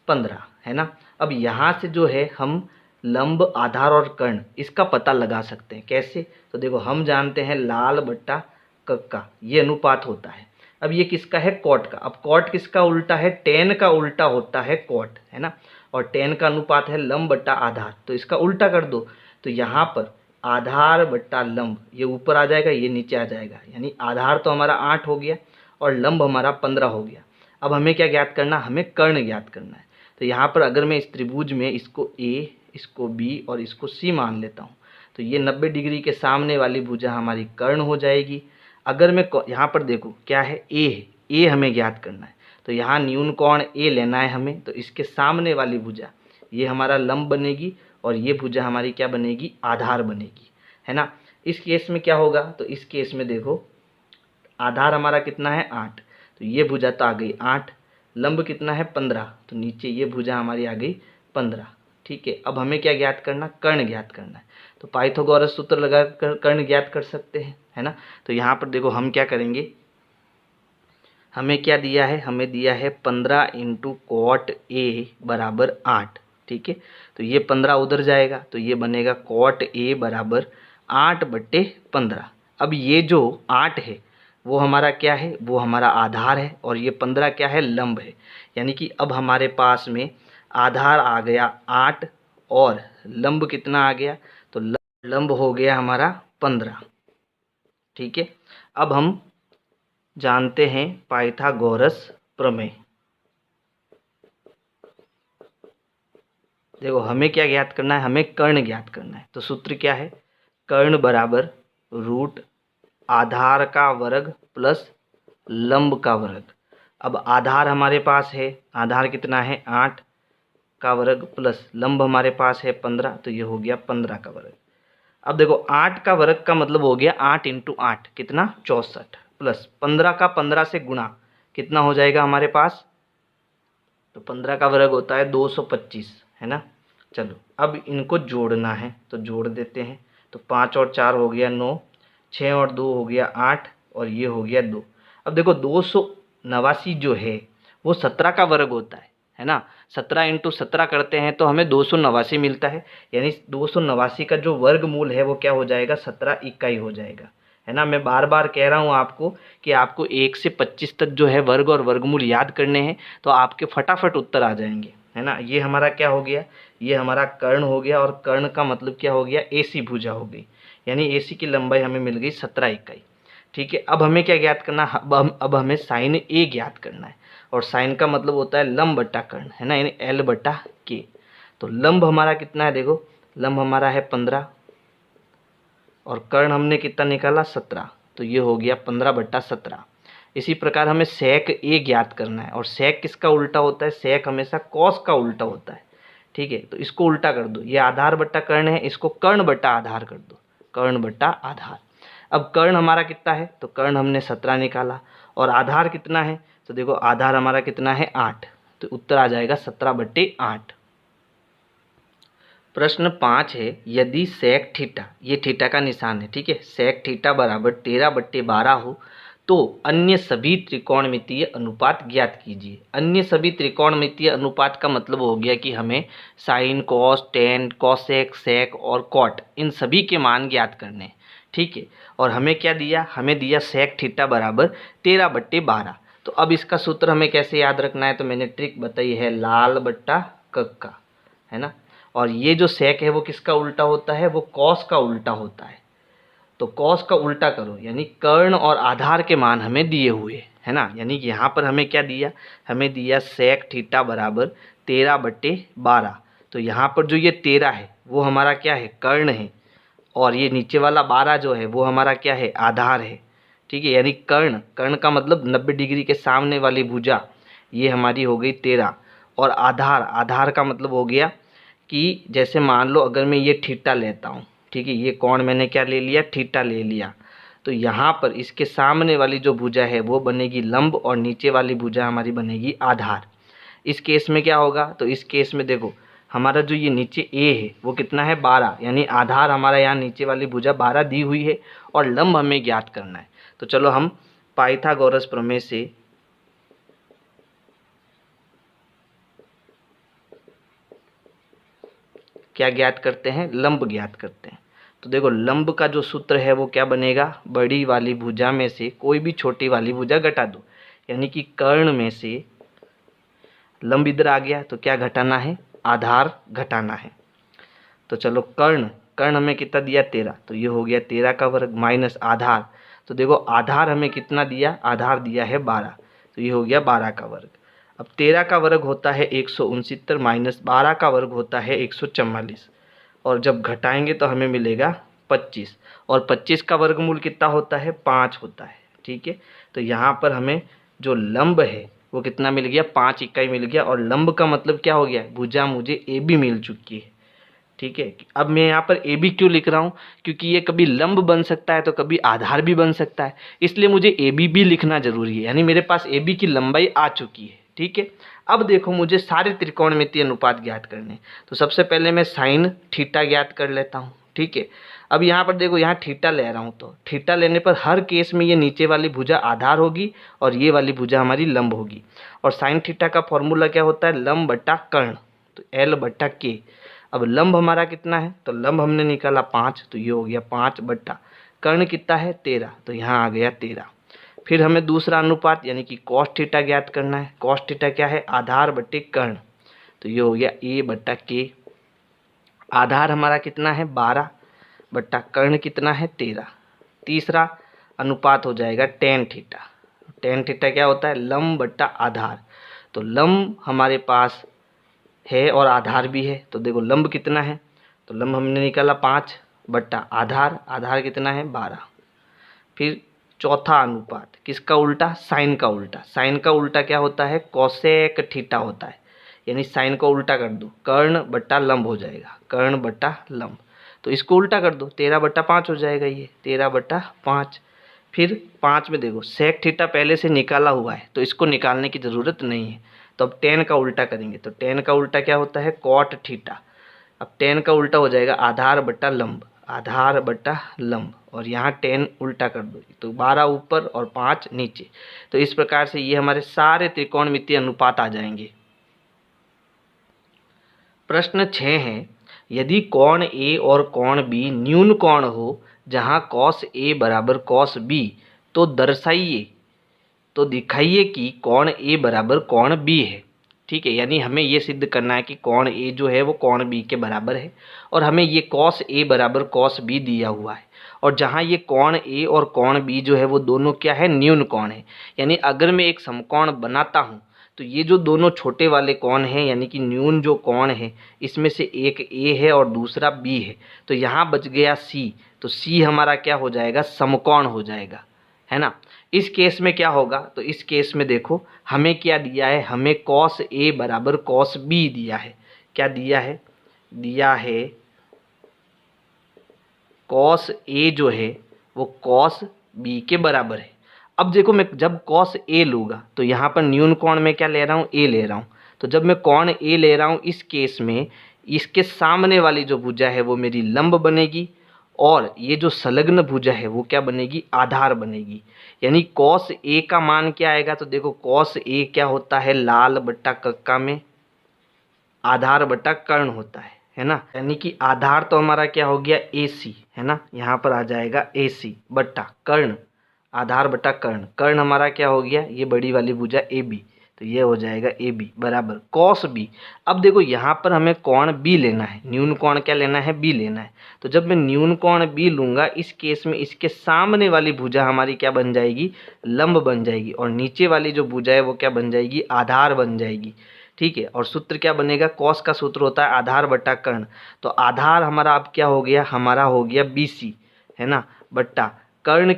15, है ना। अब यहाँ से जो है हम लंब आधार और कर्ण इसका पता लगा सकते हैं। कैसे, तो देखो हम जानते हैं लाल बट्टा कक्का ये अनुपात होता है। अब ये किसका है, कॉट का। अब कॉट किसका उल्टा है, टेन का उल्टा होता है कॉट, है ना। और टेन का अनुपात है लंब बट्टा आधार, तो इसका उल्टा कर दो। तो यहाँ पर आधार बट्टा लंब ये ऊपर आ जाएगा, ये नीचे आ जाएगा, यानी आधार तो हमारा 8 हो गया और लंब हमारा 15 हो गया। अब हमें क्या ज्ञात करना, हमें कर्ण ज्ञात करना है। तो यहाँ पर अगर मैं इस त्रिभुज में इसको ए, इसको बी और इसको सी मान लेता हूँ, तो ये 90 डिग्री के सामने वाली भुजा हमारी कर्ण हो जाएगी। अगर मैं यहाँ पर देखो क्या है, ए है, ए हमें ज्ञात करना है, तो यहाँ न्यून कोण ए लेना है हमें, तो इसके सामने वाली भुजा ये हमारा लंब बनेगी और ये भुजा हमारी क्या बनेगी, आधार बनेगी, है ना। इस केस में क्या होगा, तो इस केस में देखो आधार हमारा कितना है 8, तो ये भुजा तो आ गई 8, लंब कितना है 15, तो नीचे ये भुजा हमारी आ गई 15, ठीक है। अब हमें क्या ज्ञात करना, कर्ण ज्ञात करना है। तो पाइथागोरस सूत्र लगा कर कर्ण ज्ञात कर सकते हैं, है ना। तो यहाँ पर देखो हम क्या करेंगे, हमें क्या दिया है, हमें दिया है 15 इंटू कॉट ए बराबर 8, ठीक है। तो ये 15 उधर जाएगा, तो ये बनेगा कॉट ए बराबर 8 बट्टे 15। अब ये जो 8 है वो हमारा क्या है, वो हमारा आधार है, और ये 15 क्या है, लंब है। यानी कि अब हमारे पास में आधार आ गया 8 और लंब कितना आ गया, तो लंब हो गया हमारा 15, ठीक है। अब हम जानते हैं पाइथागोरस प्रमेय। देखो हमें क्या ज्ञात करना है, हमें कर्ण ज्ञात करना है। तो सूत्र क्या है, कर्ण बराबर रूट आधार का वर्ग प्लस लंब का वर्ग। अब आधार हमारे पास है, आधार कितना है 8 का वर्ग प्लस लंब हमारे पास है 15, तो ये हो गया 15 का वर्ग। अब देखो 8 का वर्ग का मतलब हो गया 8 इंटू 8 कितना 64, प्लस 15 का 15 से गुणा कितना हो जाएगा हमारे पास, तो 15 का वर्ग होता है 225, है ना। चलो अब इनको जोड़ना है तो जोड़ देते हैं। तो 5 और 4 हो गया 9, 6 और 2 हो गया 8 और ये हो गया 2। अब देखो 289 जो है वो 17 का वर्ग होता है है ना। 17 इंटू 17 करते हैं तो हमें 289 मिलता है, यानी 289 का जो वर्गमूल है वो क्या हो जाएगा, 17 इकाई हो जाएगा, है ना। मैं बार बार कह रहा हूँ आपको कि आपको 1 से 25 तक जो है वर्ग और वर्गमूल याद करने हैं, तो आपके फटाफट उत्तर आ जाएंगे, है ना। ये हमारा क्या हो गया, ये हमारा कर्ण हो गया, और कर्ण का मतलब क्या हो गया, AC भुजा हो गई, यानी AC की लंबाई हमें मिल गई 17 इकाई। ठीक है, अब हमें क्या ज्ञात करना है, अब हमें साइन A ज्ञात करना है, और साइन का मतलब होता है लंब बट्टा कर्ण, है ना, यानी L बट्टा K। तो लंब हमारा कितना है, देखो लंब हमारा है 15, और कर्ण हमने कितना निकाला 17, तो ये हो गया 15/17। इसी प्रकार हमें सेक A ज्ञात करना है, और सेक किसका उल्टा होता है, सेक हमेशा कॉस का उल्टा होता है। ठीक है, तो इसको उल्टा कर दो, ये आधार बट्टा कर्ण है, इसको कर्ण बट्टा आधार कर दो, कर्ण बट्टा आधार। अब कर्ण हमारा कितना है, तो कर्ण हमने 17 निकाला, और आधार कितना है, तो देखो आधार हमारा कितना है 8, तो उत्तर आ जाएगा 17/8। प्रश्न 5 है, यदि सेक थीटा, ये थीटा का निशान है, ठीक है, सेक थीटा बराबर 13/12 हो तो अन्य सभी त्रिकोणमितीय अनुपात ज्ञात कीजिए। अन्य सभी त्रिकोणमितीय अनुपात का मतलब हो गया कि हमें साइन, कॉस, टेन, कॉसेक, सेक और कॉट, इन सभी के मान ज्ञात करने हैं। ठीक है, और हमें क्या दिया, हमें दिया सेक थीटा बराबर 13/12। तो अब इसका सूत्र हमें कैसे याद रखना है, तो मैंने ट्रिक बताई है, लाल बट्टा कक्का, है ना। और ये जो सेक है वो किसका उल्टा होता है, वो कॉस का उल्टा होता है। तो कॉस का उल्टा करो, यानी कर्ण और आधार के मान हमें दिए हुए, है ना, यानी कि यहाँ पर हमें क्या दिया, हमें दिया सेक थीटा बराबर 13/12। तो यहाँ पर जो ये 13 है वो हमारा क्या है, कर्ण है, और ये नीचे वाला 12 जो है वो हमारा क्या है, आधार है। ठीक है, यानी कर्ण, कर्ण का मतलब 90 डिग्री के सामने वाली भुजा, ये हमारी हो गई 13, और आधार, आधार का मतलब हो गया कि जैसे मान लो अगर मैं ये थीटा लेता हूँ, ठीक है, ये कोण मैंने क्या ले लिया, थीटा ले लिया, तो यहाँ पर इसके सामने वाली जो भुजा है वो बनेगी लंब, और नीचे वाली भुजा हमारी बनेगी आधार। इस केस में क्या होगा, तो इस केस में देखो हमारा जो ये नीचे A है वो कितना है 12, यानी आधार हमारा यहाँ नीचे वाली भुजा 12 दी हुई है, और लंब हमें ज्ञात करना है। तो चलो हम पाइथागोरस प्रमेय से क्या ज्ञात करते हैं, लंब ज्ञात करते हैं। तो देखो लंब का जो सूत्र है वो क्या बनेगा, बड़ी वाली भुजा में से कोई भी छोटी वाली भुजा घटा दो, यानी कि कर्ण में से लंब इधर आ गया, तो क्या घटाना है, आधार घटाना है। तो चलो कर्ण, कर्ण हमें कितना दिया 13, तो ये हो गया 13 का वर्ग माइनस आधार, तो देखो आधार हमें कितना दिया, आधार दिया है 12, तो ये हो गया 12 का वर्ग। अब 13 का वर्ग होता है 169 माइनस 12 का वर्ग होता है 144, और जब घटाएंगे तो हमें मिलेगा 25, और 25 का वर्गमूल कितना होता है, 5 होता है। ठीक है, तो यहाँ पर हमें जो लंब है वो कितना मिल गया, 5 इकाई मिल गया, और लंब का मतलब क्या हो गया, भुजा मुझे AB मिल चुकी है। ठीक है, अब मैं यहाँ पर AB क्यों लिख रहा हूँ, क्योंकि ये कभी लंब बन सकता है तो कभी आधार भी बन सकता है, इसलिए मुझे AB भी लिखना जरूरी है, यानी मेरे पास AB की लंबाई आ चुकी है। ठीक है, अब देखो मुझे सारे त्रिकोणमितीय अनुपात ज्ञात करने हैं, तो सबसे पहले मैं साइन थीटा ज्ञात कर लेता हूँ। ठीक है, अब यहाँ पर देखो, यहाँ थीटा ले रहा हूँ, तो थीटा लेने पर हर केस में ये नीचे वाली भुजा आधार होगी और ये वाली भुजा हमारी लंब होगी, और साइन थीटा का फॉर्मूला क्या होता है, लंब बट्टा कर्ण, तो L/K। अब लंब हमारा कितना है, तो लंब हमने निकाला 5, तो ये हो गया 5/, कर्ण कितना है 13, तो यहाँ आ गया 13। फिर हमें दूसरा अनुपात यानी कि कॉस थीटा ज्ञात करना है। कॉस थीटा क्या है, आधार बट्टे कर्ण, तो ये हो गया A/K। आधार हमारा कितना है 12 बट्टा कर्ण कितना है 13। तीसरा अनुपात हो जाएगा टेन थीटा। टेन थीटा क्या होता है, लंब बट्टा आधार, तो लंब हमारे पास है और आधार भी है, तो देखो लंब कितना है, तो लंब हमने निकाला 5 बट्टा आधार, आधार कितना है 12। फिर चौथा अनुपात किसका उल्टा, साइन का उल्टा। साइन का उल्टा क्या होता है, कोसेक थीटा होता है, यानी साइन को उल्टा कर दो, कर्ण बट्टा लंब हो जाएगा, कर्ण बट्टा लंब, तो इसको उल्टा कर दो 13/5 हो जाएगा, ये 13/5। फिर 5 में देखो सेक थीटा पहले से निकाला हुआ है तो इसको निकालने की ज़रूरत नहीं है, तो अब टेन का उल्टा करेंगे, तो टेन का उल्टा क्या होता है, कॉट थीटा। अब टेन का उल्टा हो जाएगा आधार बट्टा लंब, आधार बट्टा लंब, और यहाँ टेन उल्टा कर दो, तो 12 ऊपर और 5 नीचे। तो इस प्रकार से ये हमारे सारे त्रिकोणमितीय अनुपात आ जाएंगे। प्रश्न 6 है, यदि कोण ए और कोण बी न्यून कोण हो जहां cos ए बराबर cos बी, तो दिखाइए कि कोण ए बराबर कोण बी है। ठीक है, यानी हमें ये सिद्ध करना है कि कोण ए जो है वो कोण बी के बराबर है और हमें ये cos ए बराबर cos बी दिया हुआ है। और जहाँ ये कोण ए और कोण बी जो है वो दोनों क्या है, न्यून कोण है। यानी अगर मैं एक समकोण बनाता हूँ तो ये जो दोनों छोटे वाले कोण हैं यानी कि न्यून जो कोण है, इसमें से एक ए है और दूसरा बी है, तो यहाँ बच गया सी। तो सी हमारा क्या हो जाएगा, समकोण हो जाएगा, है ना। इस केस में क्या होगा, तो इस केस में देखो हमें क्या दिया है, हमें cos ए बराबर cos बी दिया है। क्या दिया है, दिया है cos ए जो है वो cos बी के बराबर है। अब देखो मैं जब cos ए लूँगा तो यहाँ पर न्यून कोण में क्या ले रहा हूँ, ए ले रहा हूँ। तो जब मैं कोण ए ले रहा हूँ इस केस में इसके सामने वाली जो भुजा है वो मेरी लंब बनेगी और ये जो संलग्न भुजा है वो क्या बनेगी, आधार बनेगी। यानी cos ए का मान क्या आएगा, तो देखो cos ए क्या होता है, लाल बट्टा कक्का में आधार बट्टा कर्ण होता है ना। यानी कि आधार तो हमारा क्या हो गया, AC, है ना। यहाँ पर आ जाएगा AC बट्टा कर्ण, आधार बट्टा कर्ण। कर्ण हमारा क्या हो गया, ये बड़ी वाली भुजा AB, तो ये हो जाएगा AB बराबर cos B। अब देखो यहाँ पर हमें कोण B लेना है, न्यून कोण क्या लेना है, B लेना है। तो जब मैं न्यून कोण B लूँगा इस केस में इसके सामने वाली भुजा हमारी क्या बन जाएगी, लंब बन जाएगी और नीचे वाली जो भुजा है वो क्या बन जाएगी, आधार बन जाएगी। ठीक है, और सूत्र क्या बनेगा, cos का सूत्र होता है आधार बट्टा कर्ण। तो आधार हमारा अब क्या हो गया, हमारा हो गया BC, है ना, बट्टा कर्ण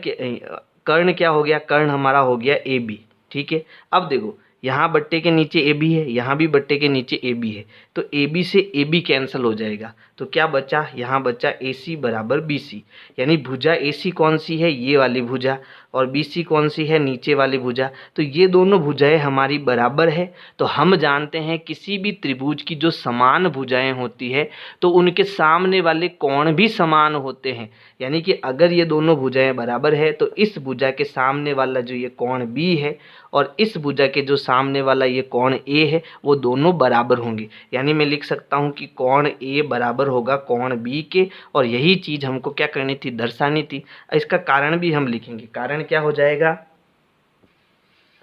क्या हो गया, कर्ण हमारा हो गया AB। ठीक है, अब देखो यहाँ बट्टे के नीचे AB है, यहाँ भी बट्टे के नीचे AB है, तो AB से AB कैंसिल हो जाएगा। तो क्या बचा, यहाँ बचा AC बराबर BC। यानी भुजा AC कौन सी है, ये वाली भुजा, और BC कौन सी है, नीचे वाली भुजा। तो ये दोनों भुजाएं हमारी बराबर है। तो हम जानते हैं किसी भी त्रिभुज की जो समान भुजाएं होती है तो उनके सामने वाले कोण भी समान होते हैं। यानी कि अगर ये दोनों भुजाएं बराबर है तो इस भुजा के सामने वाला जो ये कोण B है और इस भुजा के जो सामने वाला ये कोण A है वो दोनों बराबर होंगे। यानी मैं लिख सकता हूँ कि कोण A बराबर होगा कोण B के, और यही चीज़ हमको क्या करनी थी, दर्शानी थी। इसका कारण भी हम लिखेंगे। कारण क्या हो जाएगा,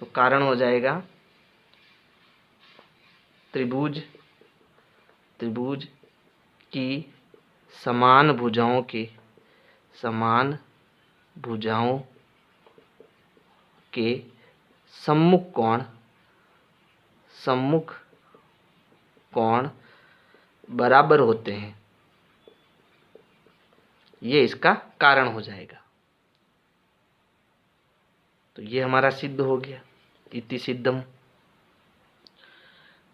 तो कारण हो जाएगा त्रिभुज की समान भुजाओं के सम्मुख कोण बराबर होते हैं, ये इसका कारण हो जाएगा। तो ये हमारा सिद्ध हो गया, इति सिद्धम।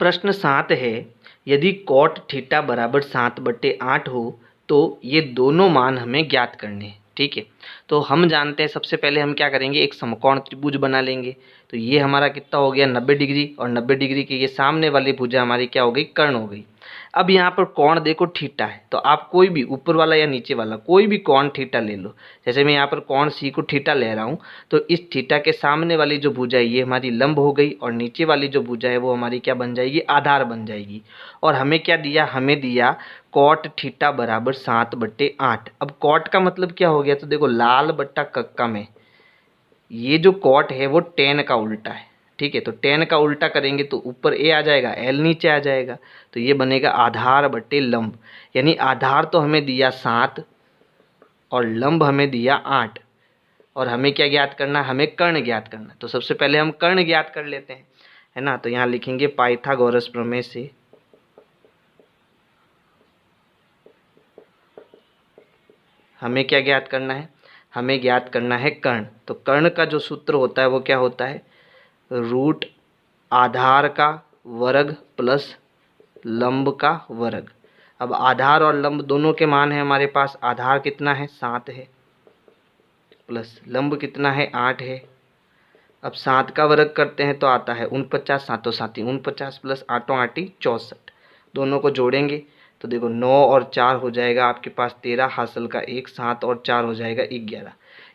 प्रश्न 7 है, यदि cot थीटा बराबर 7/8 हो तो ये दोनों मान हमें ज्ञात करने हैं। ठीक है, तो हम जानते हैं सबसे पहले हम क्या करेंगे, एक समकोण त्रिभुज बना लेंगे। तो ये हमारा कितना हो गया, 90 डिग्री, और 90 डिग्री की ये सामने वाली भुजा हमारी क्या हो गई, कर्ण हो गई। अब यहाँ पर कोण देखो थीटा है, तो आप कोई भी ऊपर वाला या नीचे वाला कोई भी कोण थीटा ले लो। जैसे मैं यहाँ पर कोण C को थीटा ले रहा हूँ, तो इस थीटा के सामने वाली जो भुजा है ये हमारी लंब हो गई और नीचे वाली जो भुजा है वो हमारी क्या बन जाएगी, आधार बन जाएगी। और हमें क्या दिया, हमें दिया cot थीटा बराबर 7/8। अब cot का मतलब क्या हो गया, तो देखो लाल बट्टा कक्का में ये जो cot है वो tan का उल्टा है। ठीक है, तो tan का उल्टा करेंगे तो ऊपर a आ जाएगा, l नीचे आ जाएगा, तो ये बनेगा आधार बट्टे लंब। यानी आधार तो हमें दिया 7 और लंब हमें दिया 8, और हमें क्या ज्ञात करना, हमें कर्ण ज्ञात करना। तो सबसे पहले हम कर्ण ज्ञात कर लेते हैं, है ना। तो यहाँ लिखेंगे पाइथागोरस प्रमेय से हमें क्या ज्ञात करना है, हमें ज्ञात करना है कर्ण। तो कर्ण का जो सूत्र होता है वो क्या होता है, रूट आधार का वर्ग प्लस लंब का वर्ग। अब आधार और लंब दोनों के मान है हमारे पास, आधार कितना है 7 है, प्लस लंब कितना है 8 है। अब 7 का वर्ग करते हैं तो आता है 49, 7 7 49 प्लस 8 8 64, दोनों को जोड़ेंगे तो देखो 9 और 4 हो जाएगा आपके पास 13, हासिल का 1, 7 और 4 हो जाएगा 11,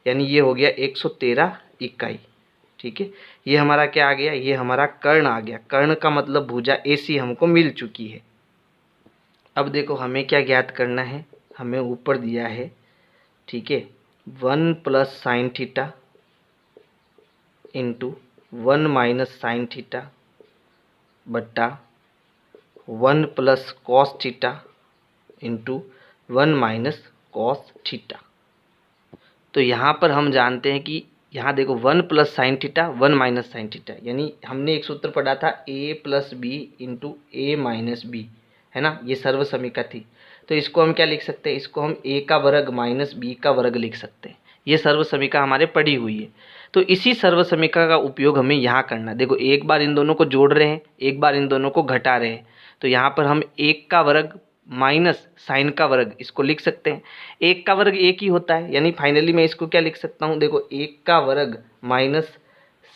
यानी ये हो गया 113 इकाई। ठीक है, ये हमारा क्या आ गया, ये हमारा कर्ण आ गया। कर्ण का मतलब भुजा AC हमको मिल चुकी है। अब देखो हमें क्या ज्ञात करना है, हमें ऊपर दिया है, ठीक है, 1 plus sine theta into 1 minus sine theta बट्टा 1 plus cos theta into 1 minus cos theta. तो यहाँ पर हम जानते हैं कि यहाँ देखो 1 plus sine theta 1 minus sine theta, यानी हमने एक सूत्र पढ़ा था a plus b into a minus b, है ना, ये सर्व समीका थी। तो इसको हम क्या लिख सकते हैं, इसको हम a का वर्ग माइनस बी का वर्ग लिख सकते हैं। ये सर्व समीका हमारे पढ़ी हुई है। तो इसी सर्व समीका का उपयोग हमें यहाँ करना। देखो एक बार इन दोनों को जोड़ रहे हैं, एक बार इन दोनों को घटा रहे हैं। तो यहाँ पर हम 1 का वर्ग माइनस साइन का वर्ग इसको लिख सकते हैं। 1 का वर्ग 1 ही होता है, यानी फाइनली मैं इसको क्या लिख सकता हूँ, देखो 1 का वर्ग माइनस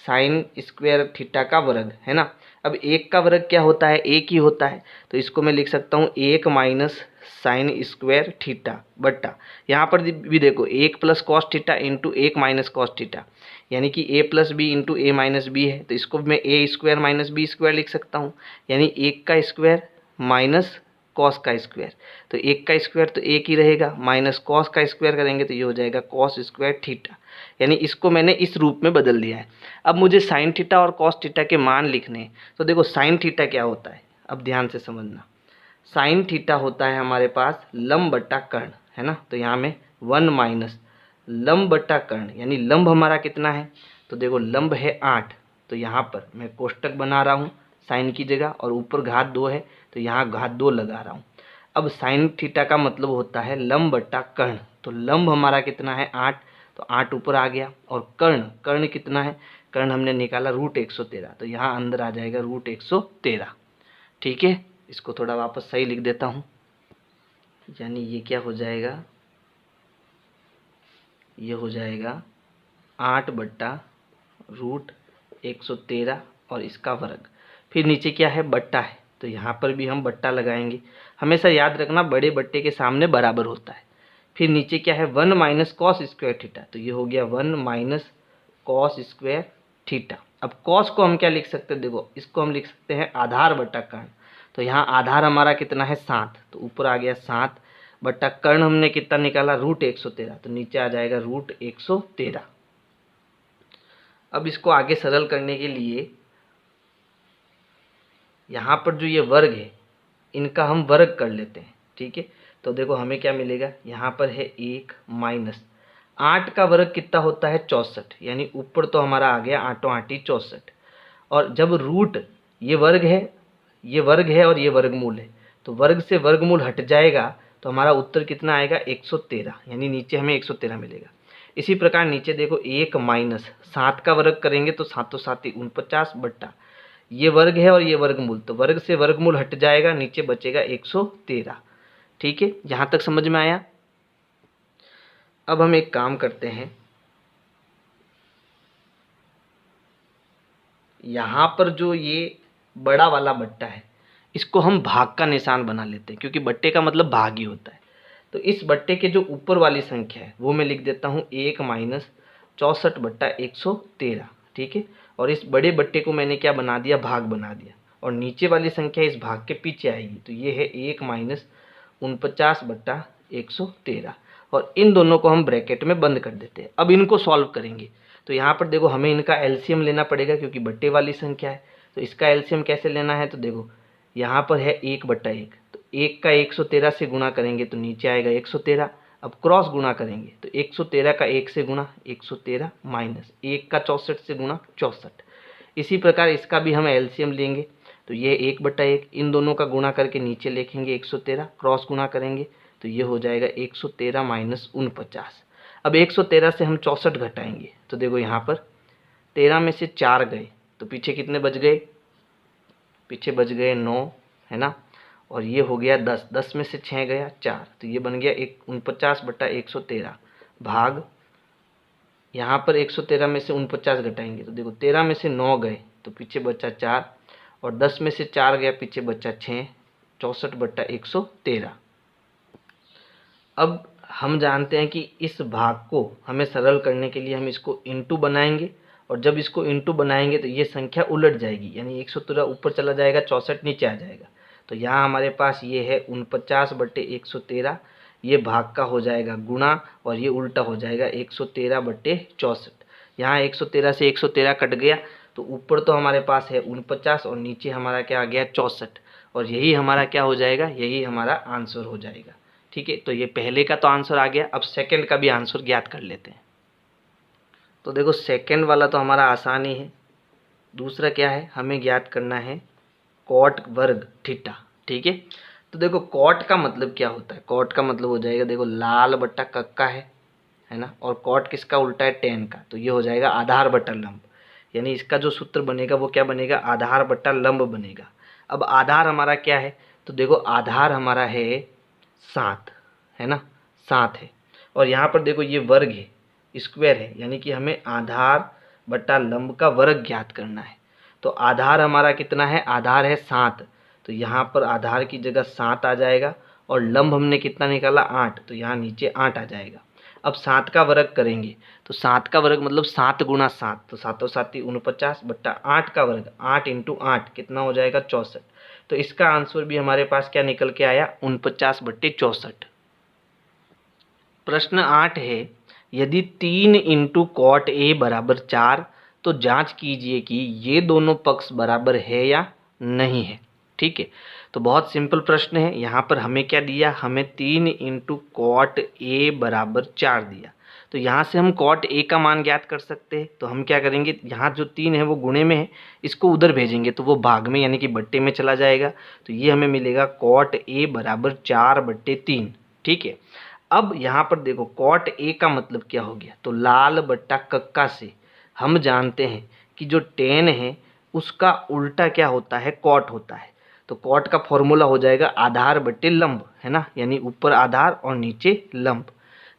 साइन स्क्वायर थीटा का वर्ग, है ना। अब 1 का वर्ग क्या होता है, 1 ही होता है। तो इसको मैं लिख सकता हूँ 1 माइनस साइन स्क्वायर थीटा बट्टा, यहाँ पर भी देखो 1 plus cos theta into 1 minus cos theta, यानी कि a plus b into a minus b है। तो इसको मैं a square minus b square लिख सकता हूँ, यानी 1 का स्क्वायर माइनस कॉस का स्क्वायर। तो 1 का स्क्वायर तो 1 ही रहेगा, माइनस कॉस का स्क्वायर करेंगे तो ये हो जाएगा कॉस स्क्वायर थीटा, यानी इसको मैंने इस रूप में बदल दिया है। अब मुझे साइन थीटा और कॉस थीटा के मान लिखने हैं। तो देखो साइन थीटा क्या होता है, अब ध्यान से समझना। साइन थीटा होता है हमारे पास लंब बट्टा कर्ण, है ना। तो यहाँ में 1 माइनस लंब बट्टा कर्ण, यानी लंब हमारा कितना है, तो देखो लंब है 8। तो यहाँ पर मैं कोष्टक बना रहा हूँ साइन की जगह, और ऊपर घात 2 है तो यहाँ घात 2 लगा रहा हूँ। अब साइन थीटा का मतलब होता है लंब बट्टा कर्ण। तो लंब हमारा कितना है 8, तो 8 ऊपर आ गया, और कर्ण कितना है, कर्ण हमने निकाला √113, तो यहाँ अंदर आ जाएगा √113। ठीक है, इसको थोड़ा वापस सही लिख देता हूँ, यानी ये क्या हो जाएगा, ये हो जाएगा 8 बट्टा √113 और इसका वर्ग। फिर नीचे क्या है, बट्टा है, तो यहाँ पर भी हम बट्टा लगाएंगे। हमेशा याद रखना बड़े बट्टे के सामने बराबर होता है। फिर नीचे क्या है, 1 माइनस कॉस स्क्वायर थीटा, तो ये हो गया 1 माइनस कॉस स्क्वायर थीटा। अब कॉस को हम क्या लिख सकते हैं, देखो इसको हम लिख सकते हैं आधार बट्टा कर्ण। तो यहाँ आधार हमारा कितना है 7, तो ऊपर आ गया 7 बट्टा कर्ण हमने कितना निकाला √113, तो नीचे आ जाएगा √113। अब इसको आगे सरल करने के लिए यहाँ पर जो ये वर्ग है इनका हम वर्ग कर लेते हैं, ठीक है। तो देखो हमें क्या मिलेगा, यहाँ पर है 1 माइनस 8 का वर्ग कितना होता है 64, यानी ऊपर तो हमारा आ गया 8 8 64। और जब रूट ये वर्ग है, ये वर्ग है और ये वर्गमूल है, तो वर्ग से वर्गमूल हट जाएगा तो हमारा उत्तर कितना आएगा 113, यानी नीचे हमें 113 मिलेगा। इसी प्रकार नीचे देखो 1 माइनस 7 का वर्ग करेंगे तो 7 7 49 बट्टा ये वर्ग है और ये वर्गमूल, तो वर्ग से वर्गमूल हट जाएगा, नीचे बचेगा 113। ठीक है, यहाँ तक समझ में आया। अब हम एक काम करते हैं, यहाँ पर जो ये बड़ा वाला बट्टा है इसको हम भाग का निशान बना लेते हैं, क्योंकि बट्टे का मतलब भाग ही होता है। तो इस बट्टे के जो ऊपर वाली संख्या है वो मैं लिख देता हूँ 1 माइनस 64 बट्टा 113, ठीक है। और इस बड़े बट्टे को मैंने क्या बना दिया, भाग बना दिया, और नीचे वाली संख्या इस भाग के पीछे आएगी, तो ये है 1 माइनस 49 बट्टा 113, और इन दोनों को हम ब्रैकेट में बंद कर देते हैं। अब इनको सॉल्व करेंगे, तो यहाँ पर देखो हमें इनका एलसीएम लेना पड़ेगा, क्योंकि बट्टे वाली संख्या है। तो इसका एलसीएम कैसे लेना है, तो देखो यहाँ पर है 1 बट्टा 1, तो 1 का 113 से गुणा करेंगे तो नीचे आएगा 113। अब क्रॉस गुणा करेंगे तो 113 का 1 से गुणा 113 माइनस 1 का 64 से गुणा 64। इसी प्रकार इसका भी हम एलसीएम लेंगे, तो ये 1 बट्टा 1, इन दोनों का गुणा करके नीचे लिखेंगे 113, क्रॉस गुणा करेंगे तो ये हो जाएगा 113 माइनस 49। अब 113 से हम 64 घटाएंगे, तो देखो यहाँ पर 13 में से 4 गए तो पीछे कितने बच गए, पीछे बच गए 9, है ना। और ये हो गया 10, 10 में से 6 गया 4, तो ये बन गया 49 बट्टा 113 भाग, यहाँ पर 113 में से 49 घटाएंगे तो देखो 13 में से 9 गए तो पीछे बचा 4, और 10 में से 4 गया पीछे बचा 6, 64 बट्टा 113। अब हम जानते हैं कि इस भाग को हमें सरल करने के लिए हम इसको इंटू बनाएंगे, और जब इसको इंटू बनाएंगे तो ये संख्या उलट जाएगी, यानी 113 ऊपर चला जाएगा, 64 नीचे आ जाएगा। तो यहाँ हमारे पास ये है 49/113, ये भाग का हो जाएगा गुणा और ये उल्टा हो जाएगा 113/64। यहाँ 113 से 113 कट गया तो ऊपर तो हमारे पास है 49 और नीचे हमारा क्या आ गया 64, और यही हमारा क्या हो जाएगा, यही हमारा आंसर हो जाएगा। ठीक है, तो ये पहले का तो आंसर आ गया। अब सेकंड का भी आंसर ज्ञात कर लेते हैं। तो देखो सेकंड वाला तो हमारा आसान ही है। दूसरा क्या है, हमें ज्ञात करना है कॉट वर्ग थीटा। ठीक है, तो देखो कॉट का मतलब क्या होता है, कॉट का मतलब हो जाएगा देखो लाल बट्टा कक्का है ना, और कॉट किसका उल्टा है, टेन का, तो ये हो जाएगा आधार बट्टा लंब। यानी इसका जो सूत्र बनेगा वो क्या बनेगा, आधार बट्टा लंब बनेगा। अब आधार हमारा क्या है, तो देखो आधार हमारा है 7, है ना, 7 है, और यहाँ पर देखो ये वर्ग है, स्क्वायर है, यानी कि हमें आधार बट्टा लंब का वर्ग ज्ञात करना है। तो आधार हमारा कितना है, आधार है 7, तो यहाँ पर आधार की जगह 7 आ जाएगा, और लंब हमने कितना निकाला 8, तो यहाँ नीचे 8 आ जाएगा। अब 7 का वर्ग करेंगे तो 7 का वर्ग मतलब 7 गुणा 7, तो 7 7 49 बट्टा 8 का वर्ग 8 इंटू 8 कितना हो जाएगा 64। तो इसका आंसर भी हमारे पास क्या निकल के आया, 49/64। प्रश्न 8 है, यदि 3 इंटू कॉट ए बराबर 4 तो जांच कीजिए कि ये दोनों पक्ष बराबर है या नहीं है। ठीक है, तो बहुत सिंपल प्रश्न है। यहाँ पर हमें क्या दिया, हमें 3 इंटू कॉट ए बराबर 4 दिया। तो यहाँ से हम कॉट ए का मान ज्ञात कर सकते हैं। तो हम क्या करेंगे, यहाँ जो 3 है वो गुणे में है, इसको उधर भेजेंगे तो वो भाग में यानी कि बट्टे में चला जाएगा। तो ये हमें मिलेगा कॉट ए बराबर 4/3। ठीक है, अब यहाँ पर देखो कॉट ए का मतलब क्या हो गया, तो लाल बट्टा कक्का से हम जानते हैं कि जो टेन है उसका उल्टा क्या होता है, कॉट होता है। तो कॉट का फॉर्मूला हो जाएगा आधार बट्टे लंब, है ना, यानी ऊपर आधार और नीचे लंब।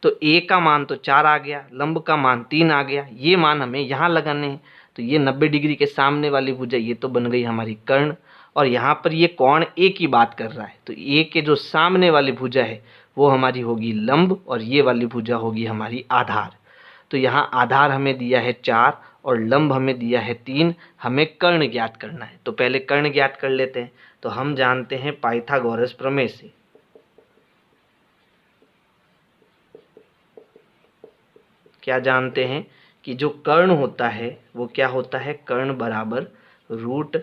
तो ए का मान तो 4 आ गया, लंब का मान 3 आ गया, ये मान हमें यहाँ लगाने हैं। तो ये 90 डिग्री के सामने वाली भुजा ये तो बन गई हमारी कर्ण, और यहाँ पर ये कोण ए की बात कर रहा है, तो ए के जो सामने वाली भुजा है वो हमारी होगी लंब, और ये वाली भुजा होगी हमारी आधार। तो यहाँ आधार हमें दिया है 4 और लंब हमें दिया है 3, हमें कर्ण ज्ञात करना है। तो पहले कर्ण ज्ञात कर लेते हैं। तो हम जानते हैं पाइथागोरस प्रमेय से, क्या जानते हैं कि जो कर्ण होता है वो क्या होता है, कर्ण बराबर रूट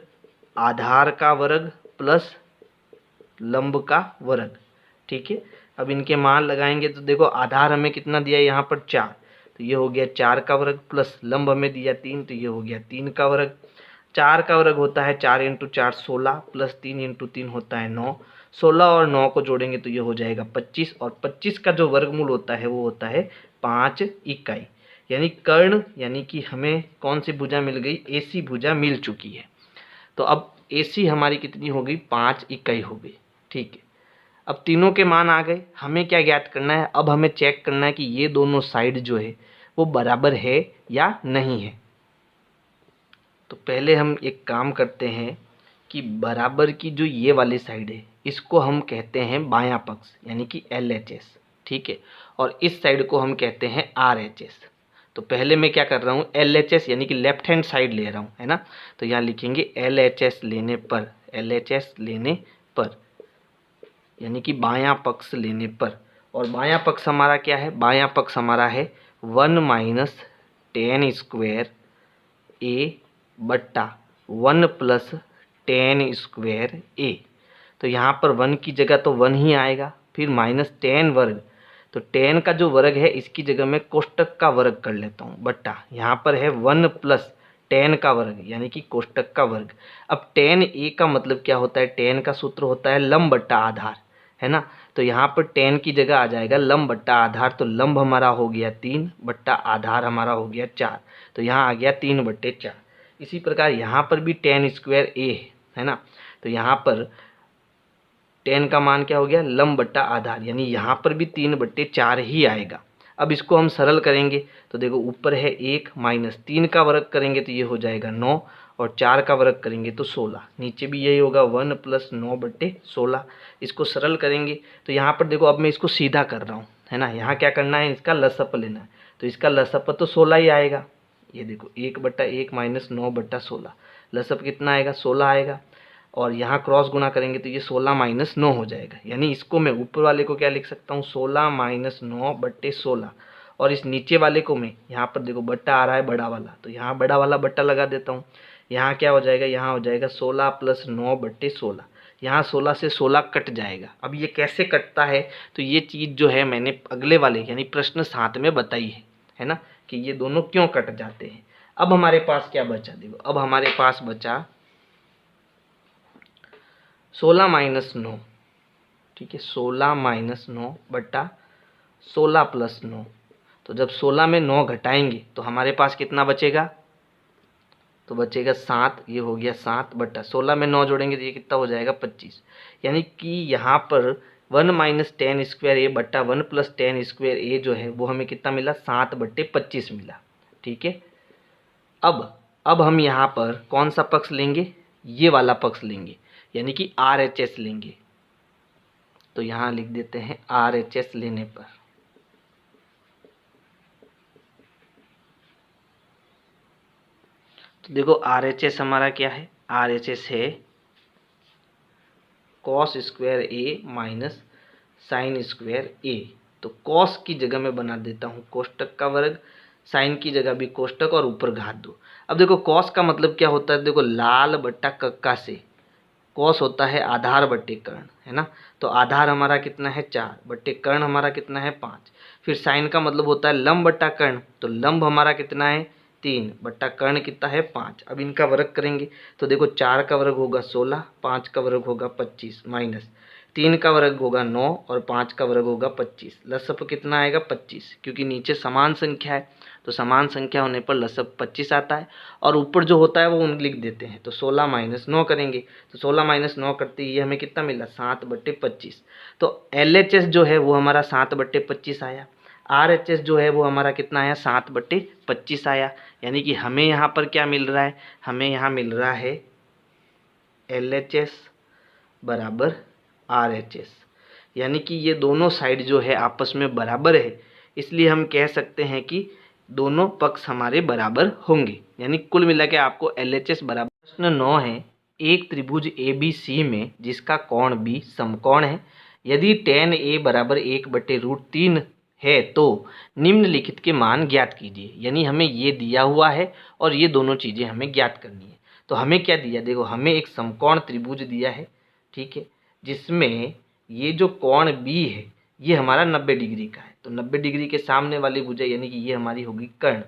आधार का वर्ग प्लस लंब का वर्ग। ठीक है, अब इनके मान लगाएंगे तो देखो आधार हमें कितना दिया है यहाँ पर 4, तो ये हो गया 4 का वर्ग, प्लस लंब हमें दिया 3, तो ये हो गया 3 का वर्ग। 4 का वर्ग होता है 4 इंटू 4 16, प्लस 3 इंटू 3 होता है 9, 16 और 9 को जोड़ेंगे तो ये हो जाएगा 25, और 25 का जो वर्गमूल होता है वो होता है 5 इकाई। यानी कर्ण यानी कि हमें कौन सी भुजा मिल गई, एसी भुजा मिल चुकी है। तो अब एसी हमारी कितनी हो गई, 5 इकाई हो गई। ठीक है, अब तीनों के मान आ गए, हमें क्या ज्ञात करना है, अब हमें चेक करना है कि ये दोनों साइड जो है वो बराबर है या नहीं है। तो पहले हम एक काम करते हैं कि बराबर की जो ये वाली साइड है इसको हम कहते हैं बायां पक्ष यानी कि LHS। ठीक है, और इस साइड को हम कहते हैं RHS। तो पहले मैं क्या कर रहा हूँ, LHS यानी कि लेफ्ट हैंड साइड ले रहा हूँ, है ना। तो यहाँ लिखेंगे LHS लेने पर, LHS लेने पर यानी कि बायां पक्ष लेने पर। और बायां पक्ष हमारा क्या है, बायां पक्ष हमारा है 1 - tan स्क्वायर A बट्टा 1 + tan स्क्वायर A। तो यहाँ पर 1 की जगह तो 1 ही आएगा, फिर माइनस tan वर्ग, तो tan का जो वर्ग है इसकी जगह मैं कोष्टक का वर्ग कर लेता हूँ, बट्टा यहाँ पर है 1 + tan का वर्ग यानी कि कोष्टक का वर्ग। अब tan A का मतलब क्या होता है, tan का सूत्र होता है लंब बट्टा आधार, है ना। तो यहाँ पर tan की जगह आ जाएगा लंब बट्टा आधार, तो लंब हमारा हो गया 3 बट्टा आधार हमारा हो गया 4, तो यहाँ आ गया 3/4। इसी प्रकार यहाँ पर भी tan स्क्वायर A है ना, तो यहाँ पर tan का मान क्या हो गया, लंब बट्टा आधार, यानी यहाँ पर भी 3/4 ही आएगा। अब इसको हम सरल करेंगे तो देखो ऊपर है 1 माइनस 3 का वर्ग करेंगे तो ये हो जाएगा 9, और 4 का वर्ग करेंगे तो 16, नीचे भी यही होगा 1 + 9/16। इसको सरल करेंगे तो यहाँ पर देखो अब मैं इसको सीधा कर रहा हूँ, है ना। यहाँ क्या करना है, इसका लसअप लेना है, तो इसका लसअप तो 16 ही आएगा। ये देखो 1/1 - 9/16, लसअप कितना आएगा, 16 आएगा। और यहाँ क्रॉस गुणा करेंगे तो ये 16 माइनस 9 हो जाएगा। यानी इसको मैं ऊपर वाले को क्या लिख सकता हूँ, 16 माइनस 9 बट्टे 16, और इस नीचे वाले को मैं यहाँ पर देखो बट्टा आ रहा है बड़ा वाला, तो यहाँ बड़ा वाला बट्टा लगा देता हूँ। यहाँ क्या हो जाएगा, यहाँ हो जाएगा 16 प्लस 9 बट्टे 16। यहाँ 16 से 16 कट जाएगा। अब ये कैसे कटता है, तो ये चीज़ जो है मैंने अगले वाले यानी प्रश्न 7 में बताई है ना, कि ये दोनों क्यों कट जाते हैं। अब हमारे पास क्या बचा, देखो अब हमारे पास बचा 16 माइनस 9, ठीक है, 16 माइनस 9 बट्टा 16 प्लस 9। तो जब 16 में 9 घटाएंगे तो हमारे पास कितना बचेगा, तो बचेगा 7। ये हो गया 7 बट्टा 16 में 9 जोड़ेंगे तो ये कितना हो जाएगा 25। यानी कि यहाँ पर 1 माइनस 10 स्क्वायर ए बट्टा 1 प्लस 10 स्क्वायर ए जो है वो हमें कितना मिला, 7 बट्टे 25 मिला। ठीक है, अब हम यहाँ पर कौन सा पक्ष लेंगे, ये वाला पक्ष लेंगे, यानी कि RHS लेंगे। तो यहाँ लिख देते हैं RHS लेने पर तो देखो RHS हमारा क्या है, RHS है कॉस स्क्वायर ए माइनस साइन स्क्वायर ए। तो कॉस की जगह मैं बना देता हूँ कोष्टक का वर्ग, साइन की जगह भी कोष्टक और ऊपर घात 2। अब देखो कॉस का मतलब क्या होता है, देखो लाल बट्टा कक्का से कॉस होता है आधार बट्टे कर्ण, है ना। तो आधार हमारा कितना है 4 बट्टे कर्ण हमारा कितना है 5। फिर साइन का मतलब होता है लंब बट्टा कर्ण, तो लंब हमारा कितना है 3 बट्टा कर्ण कितना है 5। अब इनका वर्ग करेंगे तो देखो 4 का वर्ग होगा 16, 5 का वर्ग होगा 25, माइनस 3 का वर्ग होगा 9 और 5 का वर्ग होगा 25। लसप कितना आएगा 25, क्योंकि नीचे समान संख्या है तो समान संख्या होने पर लसप 25 आता है। और ऊपर जो होता है वो उन लिख देते हैं, तो 16 माइनस 9 करेंगे तो 16 माइनस 9 करते ही हमें कितना मिला 7 बट्टे 25। तो LHS जो है वो हमारा 7 बट्टे 25 आया, RHS जो है वो हमारा कितना आया 7 बट्टे 25 आया। यानी कि हमें यहाँ पर क्या मिल रहा है, हमें यहाँ मिल रहा है LHS बराबर RHS, यानी कि ये दोनों साइड जो है आपस में बराबर है, इसलिए हम कह सकते हैं कि दोनों पक्ष हमारे बराबर होंगे। यानी कुल मिला के आपको LHS बराबर। प्रश्न 9 है, एक त्रिभुज ABC में जिसका कोण B समकोण है, यदि tan A बराबर 1/√3 है तो निम्नलिखित के मान ज्ञात कीजिए। यानी हमें ये दिया हुआ है और ये दोनों चीज़ें हमें ज्ञात करनी है। तो हमें क्या दिया, देखो हमें एक समकोण त्रिभुज दिया है, ठीक है, जिसमें ये जो कोण B है ये हमारा 90 डिग्री का है। तो 90 डिग्री के सामने वाली भुजा यानी कि ये हमारी होगी कर्ण।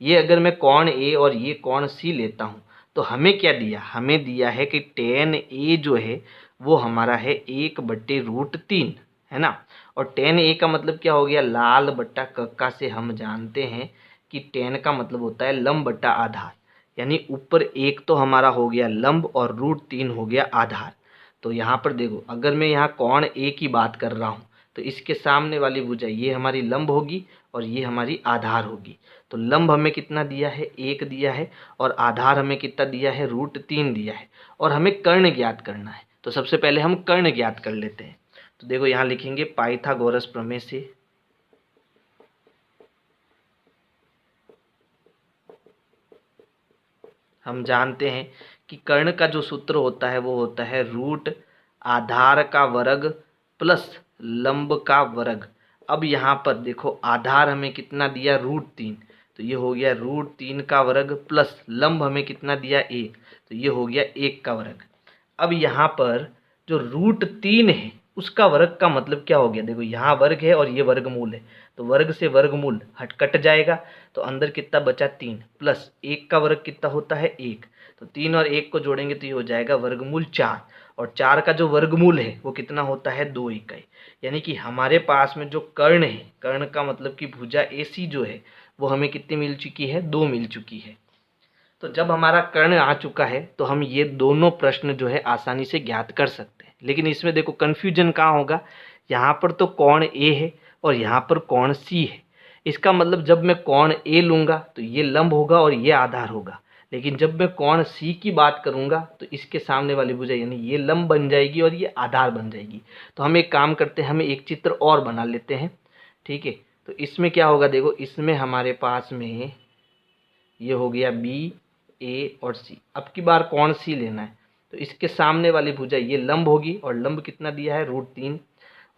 ये अगर मैं कोण A और ये कोण C लेता हूँ तो हमें क्या दिया, हमें दिया है कि tan A जो है वो हमारा है 1/√3, है ना। और tan A का मतलब क्या हो गया, लाल बट्टा कक्का से हम जानते हैं कि tan का मतलब होता है लंब बट्टा आधार। यानी ऊपर 1 तो हमारा हो गया लंब और √3 हो गया आधार। तो यहाँ पर देखो अगर मैं यहाँ कोण A की बात कर रहा हूँ तो इसके सामने वाली भुजा ये हमारी लंब होगी और ये हमारी आधार होगी। तो लंब हमें कितना दिया है 1 दिया है और आधार हमें कितना दिया है √3 दिया है, और हमें कर्ण ज्ञात करना है। तो सबसे पहले हम कर्ण ज्ञात कर लेते हैं। तो देखो यहाँ लिखेंगे पाइथागोरस प्रमेय से हम जानते हैं कि कर्ण का जो सूत्र होता है वो होता है रूट आधार का वर्ग प्लस लंब का वर्ग। अब यहाँ पर देखो आधार हमें कितना दिया √3, तो ये हो गया √3 का वर्ग प्लस लंब हमें कितना दिया 1, तो ये हो गया 1 का वर्ग। अब यहाँ पर जो √3 है उसका वर्ग का मतलब क्या हो गया, देखो यहाँ वर्ग है और ये वर्गमूल है, तो वर्ग से वर्गमूल हट कट जाएगा, तो अंदर कितना बचा 3 प्लस 1 का वर्ग कितना होता है 1, तो 3 और 1 को जोड़ेंगे तो ये हो जाएगा वर्गमूल 4, और 4 का जो वर्गमूल है वो कितना होता है 2 इकाई। यानी कि हमारे पास में जो कर्ण है, कर्ण का मतलब कि भुजा AC जो है वो हमें कितनी मिल चुकी है 2 मिल चुकी है। तो जब हमारा कर्ण आ चुका है तो हम ये दोनों प्रश्न जो है आसानी से ज्ञात कर सकते हैं। लेकिन इसमें देखो कन्फ्यूजन कहाँ होगा, यहाँ पर तो कोण A है और यहाँ पर कोण C है। इसका मतलब जब मैं कोण A लूँगा तो ये लंब होगा और ये आधार होगा, लेकिन जब मैं कोण C की बात करूँगा तो इसके सामने वाली भुजा यानी ये लंब बन जाएगी और ये आधार बन जाएगी। तो हम एक काम करते हैं, हम एक चित्र और बना लेते हैं, ठीक है। तो इसमें क्या होगा, देखो इसमें हमारे पास में ये हो गया B A और C। अब की बार कोण C लेना है, तो इसके सामने वाली भुजा ये लंब होगी और लंब कितना दिया है √3,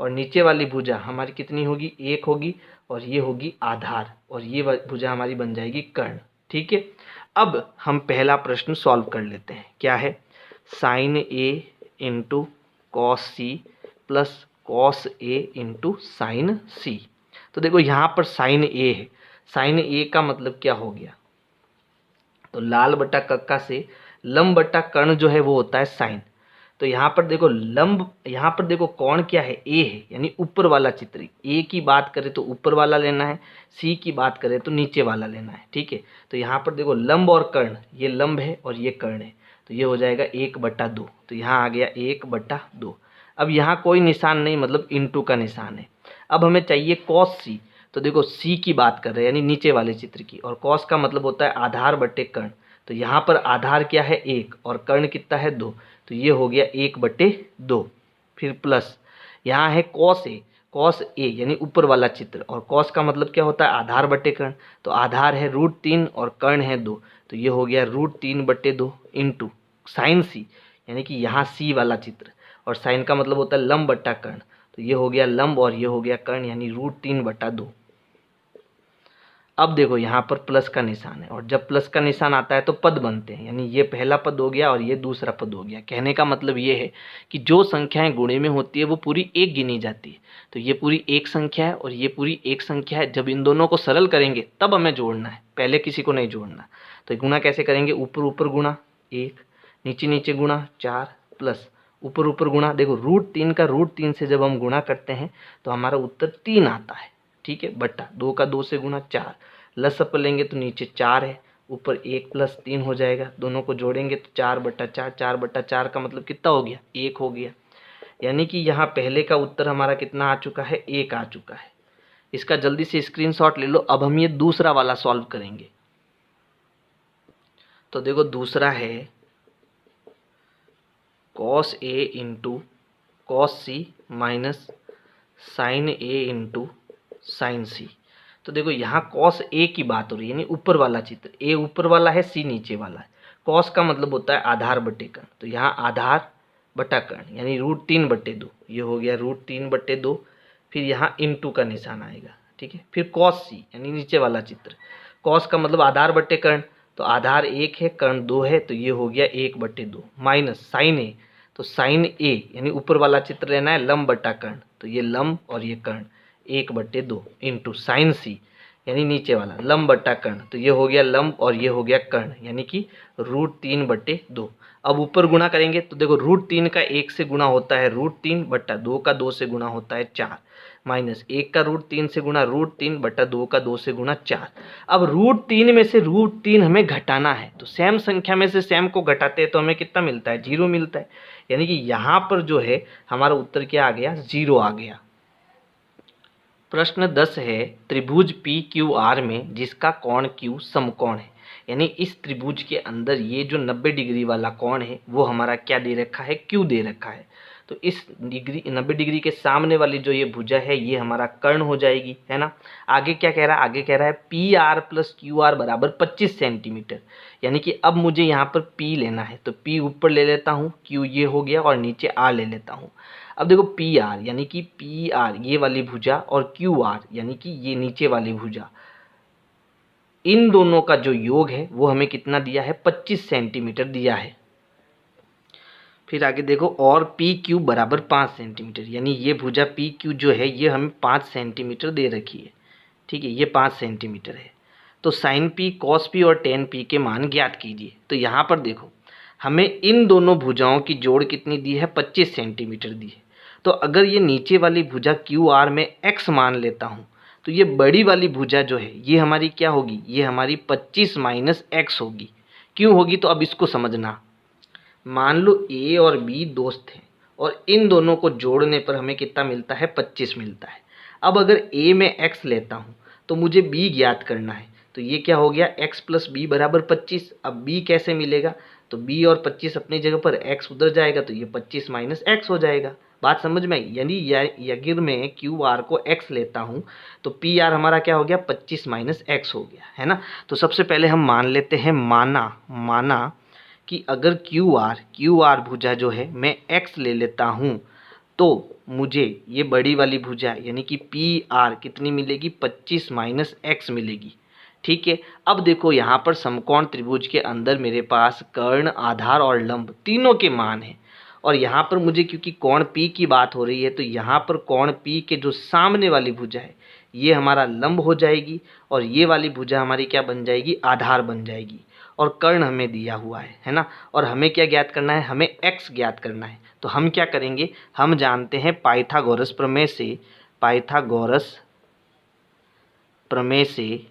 और नीचे वाली भुजा हमारी कितनी होगी 1 होगी और ये होगी आधार, और ये भुजा हमारी बन जाएगी कर्ण। ठीक है, अब हम पहला प्रश्न सॉल्व कर लेते हैं। क्या है, sin A into cos C plus cos A into sine C. तो देखो यहाँ पर sin A है, sin A का मतलब क्या हो गया, तो लाल बटा कक्का से लंब बटा कर्ण जो है वो होता है साइन। तो यहाँ पर देखो लंब, यहाँ पर देखो कौन क्या है ए है, यानी ऊपर वाला चित्र। ए की बात करें तो ऊपर वाला लेना है, सी की बात करें तो नीचे वाला लेना है। ठीक है, तो यहाँ पर देखो लंब और कर्ण, ये लंब है और ये कर्ण है, तो ये हो जाएगा 1/2। तो यहाँ आ गया 1/2। अब यहाँ कोई निशान नहीं, मतलब इंटू का निशान है। अब हमें चाहिए कॉस सी, तो देखो सी की बात कर रहे हैं यानी नीचे वाले चित्र की, और कॉस का मतलब होता है आधार बटे कर्ण। तो यहाँ पर आधार क्या है 1 और कर्ण कितना है 2, तो ये हो गया 1/2। फिर प्लस यहाँ है कॉस ए यानी ऊपर वाला चित्र, और कॉस का मतलब क्या होता है आधार बटे कर्ण। तो आधार है √3 और कर्ण है 2, तो ये हो गया √3/2 इंटू साइन सी, यानी कि यहाँ सी वाला चित्र, और साइन का मतलब होता है लंब बटा कर्ण। तो ये हो गया लंब और ये हो गया कर्ण, यानी √3/2। अब देखो यहाँ पर प्लस का निशान है, और जब प्लस का निशान आता है तो पद बनते हैं, यानी ये पहला पद हो गया और ये दूसरा पद हो गया। कहने का मतलब ये है कि जो संख्याएं गुणे में होती है वो पूरी एक गिनी जाती है। तो ये पूरी एक संख्या है और ये पूरी एक संख्या है। जब इन दोनों को सरल करेंगे तब हमें जोड़ना है, पहले किसी को नहीं जोड़ना। तो गुणा कैसे करेंगे, ऊपर ऊपर गुणा 1, नीचे नीचे गुणा 4, प्लस ऊपर ऊपर गुणा, देखो √3 का √3 से जब हम गुणा करते हैं तो हमारा उत्तर 3 आता है। ठीक है, बट्टा 2 का 2 से गुणा 4, लस पर लेंगे तो नीचे 4 है, ऊपर 1 + 3 हो जाएगा, दोनों को जोड़ेंगे तो 4/4, 4/4 का मतलब कितना हो गया 1 हो गया। यानी कि यहाँ पहले का उत्तर हमारा कितना आ चुका है 1 आ चुका है। इसका जल्दी से स्क्रीनशॉट ले लो। अब हम ये दूसरा वाला सॉल्व करेंगे। तो देखो दूसरा है cos A into cos C minus sin A into sine C. तो देखो यहाँ cos A की बात हो रही है, यानी ऊपर वाला चित्र, A ऊपर वाला है C नीचे वाला है। cos का मतलब होता है आधार बटे कर्ण, तो यहाँ आधार बटा कर्ण यानी √3/2, ये हो गया √3/2। फिर यहाँ इंटू का निशान आएगा। ठीक है, फिर cos C यानी नीचे वाला चित्र, cos का मतलब आधार बटे कर्ण, तो आधार 1 है कर्ण 2 है, तो ये हो गया 1/2 माइनस sin A, तो sin A यानी ऊपर वाला चित्र लेना है लंब बटा कर्ण, तो ये लंब और ये कर्ण 1/2 इंटू साइन सी यानी नीचे वाला लंब बटा कर्ण, तो ये हो गया लंब और ये हो गया कर्ण, यानी कि √3/2। अब ऊपर गुणा करेंगे तो देखो √3 का 1 से गुणा होता है √3/2 का 2 से गुणा होता है 4, माइनस 1 का √3 से गुणा √3/2 का 2 से गुणा 4। अब √3 में से √3 हमें घटाना है, तो सेम संख्या में से सेम को घटाते हैं तो हमें कितना मिलता है 0 मिलता है। यानी कि यहाँ पर जो है हमारा उत्तर क्या आ गया 0 आ गया। प्रश्न 10 है, त्रिभुज PQR में जिसका कोण Q समकोण है, यानी इस त्रिभुज के अंदर ये जो 90 डिग्री वाला कोण है वो हमारा क्या दे रखा है Q दे रखा है। तो इस 90 डिग्री के सामने वाली जो ये भुजा है ये हमारा कर्ण हो जाएगी, है ना। आगे क्या कह रहा है, आगे कह रहा है PR + QR = 25 सेंटीमीटर। यानी कि अब मुझे यहाँ पर P लेना है, तो P ऊपर ले लेता हूँ, Q ये हो गया और नीचे R ले लेता हूँ। अब देखो PR यानी कि PR ये वाली भुजा और QR यानी कि ये नीचे वाली भुजा, इन दोनों का जो योग है वो हमें कितना दिया है 25 सेंटीमीटर दिया है। फिर आगे देखो और PQ = 5 सेंटीमीटर, यानी ये भुजा PQ जो है ये हमें 5 सेंटीमीटर दे रखी है। ठीक है, ये 5 सेंटीमीटर है। तो sin P, cos P और tan P के मान ज्ञात कीजिए। तो यहाँ पर देखो हमें इन दोनों भुजाओं की जोड़ कितनी दी है 25 सेंटीमीटर दी है। तो अगर ये नीचे वाली भुजा QR में x मान लेता हूँ तो ये बड़ी वाली भुजा जो है ये हमारी क्या होगी, ये हमारी 25 - x होगी। क्यों होगी, तो अब इसको समझना। मान लो A और B दोस्त हैं और इन दोनों को जोड़ने पर हमें कितना मिलता है 25 मिलता है। अब अगर A में x लेता हूँ तो मुझे B ज्ञात करना है, तो ये क्या हो गया x + B = 25। अब B कैसे मिलेगा, तो B और 25 अपनी जगह पर, x उधर जाएगा तो ये 25 - x हो जाएगा। बात समझ में आई। यानी अगर मैं QR को x लेता हूँ तो PR हमारा क्या हो गया 25 - x हो गया, है ना। तो सबसे पहले हम मान लेते हैं, माना कि अगर क्यू आर भुजा जो है मैं x ले लेता हूँ तो मुझे ये बड़ी वाली भुजा यानी कि पी आर कितनी मिलेगी, 25 माइनस एक्स मिलेगी। ठीक है, अब देखो यहाँ पर समकोण त्रिभुज के अंदर मेरे पास कर्ण, आधार और लंब तीनों के मान हैं और यहाँ पर मुझे क्योंकि कोण P की बात हो रही है तो यहाँ पर कोण P के जो सामने वाली भुजा है ये हमारा लंब हो जाएगी और ये वाली भुजा हमारी क्या बन जाएगी, आधार बन जाएगी। और कर्ण हमें दिया हुआ है ना, और हमें क्या ज्ञात करना है, हमें x ज्ञात करना है। तो हम क्या करेंगे, हम जानते हैं पाइथागोरस प्रमेय से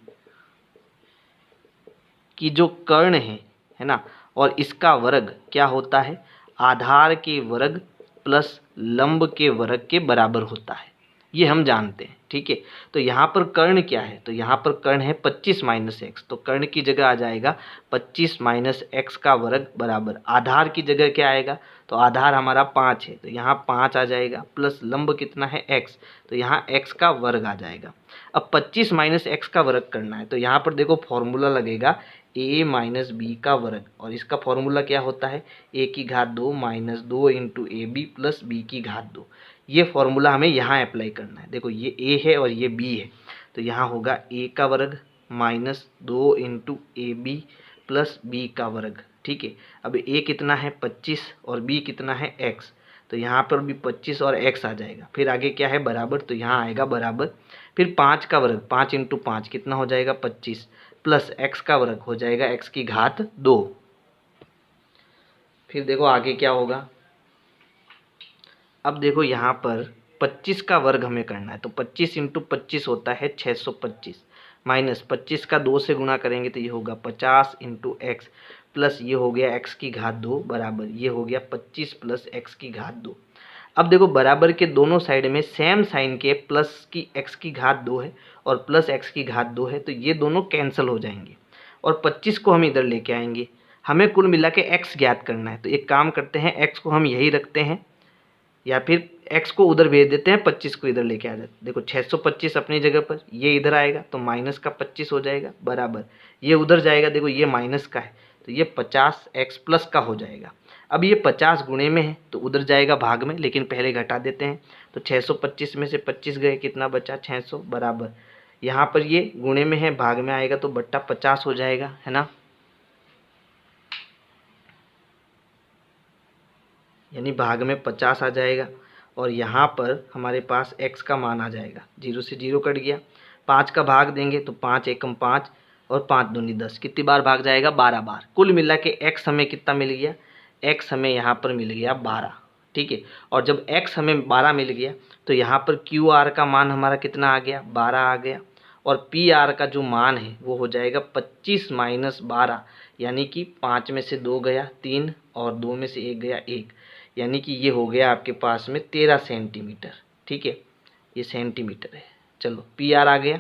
कि जो कर्ण है ना, और इसका वर्ग क्या होता है, आधार के वर्ग प्लस लंब के वर्ग के बराबर होता है, ये हम जानते हैं। ठीक है, तो यहाँ पर कर्ण क्या है, तो यहाँ पर कर्ण है 25 माइनस एक्स, तो कर्ण की जगह आ जाएगा 25 माइनस एक्स का वर्ग बराबर आधार की जगह क्या आएगा, तो आधार हमारा 5 है तो यहाँ 5 आ जाएगा प्लस लंब कितना है x, तो यहाँ x का वर्ग आ जाएगा। अब 25 माइनस एक्स का वर्ग करना है तो यहाँ पर देखो फॉर्मूला लगेगा a माइनस बी का वर्ग, और इसका फॉर्मूला क्या होता है, a की घात 2 minus 2 into a b plus b की घात 2। ये फॉर्मूला हमें यहाँ अप्लाई करना है। देखो ये a है और ये b है तो यहाँ होगा a का वर्ग minus 2 into a b plus b का वर्ग। ठीक है, अब a कितना है 25 और b कितना है x, तो यहाँ पर भी 25 और x आ जाएगा। फिर आगे क्या है बराबर, तो यहाँ आएगा बराबर, फिर 5 का वर्ग 5 इंटू 5 कितना हो जाएगा 25 प्लस x का वर्ग हो जाएगा x की घात 2। फिर देखो आगे क्या होगा, अब देखो यहाँ पर 25 का वर्ग हमें करना है तो 25 इंटू 25 होता है 625 माइनस 25 का 2 से गुणा करेंगे तो ये होगा 50 इंटू एक्स प्लस ये हो गया x की घात 2 बराबर ये हो गया 25 प्लस x की घात 2। अब देखो बराबर के दोनों साइड में सेम साइन के प्लस की x की घात 2 है और प्लस x की घात 2 है तो ये दोनों कैंसिल हो जाएंगे और 25 को हम इधर लेके आएंगे। हमें कुल मिला के x ज्ञात करना है तो एक काम करते हैं, x को हम यही रखते हैं या फिर x को उधर भेज देते हैं, 25 को इधर लेके आ जाते हैं। देखो 625 अपनी जगह पर, ये इधर आएगा तो माइनस का 25 हो जाएगा बराबर ये उधर जाएगा, देखो ये माइनस का है तो ये 50x प्लस का हो जाएगा। अब ये 50 गुणे में है तो उधर जाएगा भाग में, लेकिन पहले घटा देते हैं तो 625 में से 25 गए कितना बचा 600 बराबर यहाँ पर ये गुणे में है भाग में आएगा तो बट्टा 50 हो जाएगा, है ना, यानी भाग में 50 आ जाएगा और यहाँ पर हमारे पास x का मान आ जाएगा, 0 से 0 कट गया, 5 का भाग देंगे तो 5 एकम 5 और 5 दूनी 10, कितनी बार भाग जाएगा 12 बार। कुल मिला के x हमें कितना मिल गया, x हमें यहाँ पर मिल गया 12। ठीक है, और जब x हमें 12 मिल गया तो यहाँ पर क्यू आर का मान हमारा कितना आ गया 12 आ गया और पी आर का जो मान है वो हो जाएगा 25 माइनस 12, यानी कि 5 में से 2 गया 3 और 2 में से 1 गया 1, यानी कि ये हो गया आपके पास में 13 सेंटीमीटर। ठीक है, ये सेंटीमीटर है। चलो पी आर आ गया,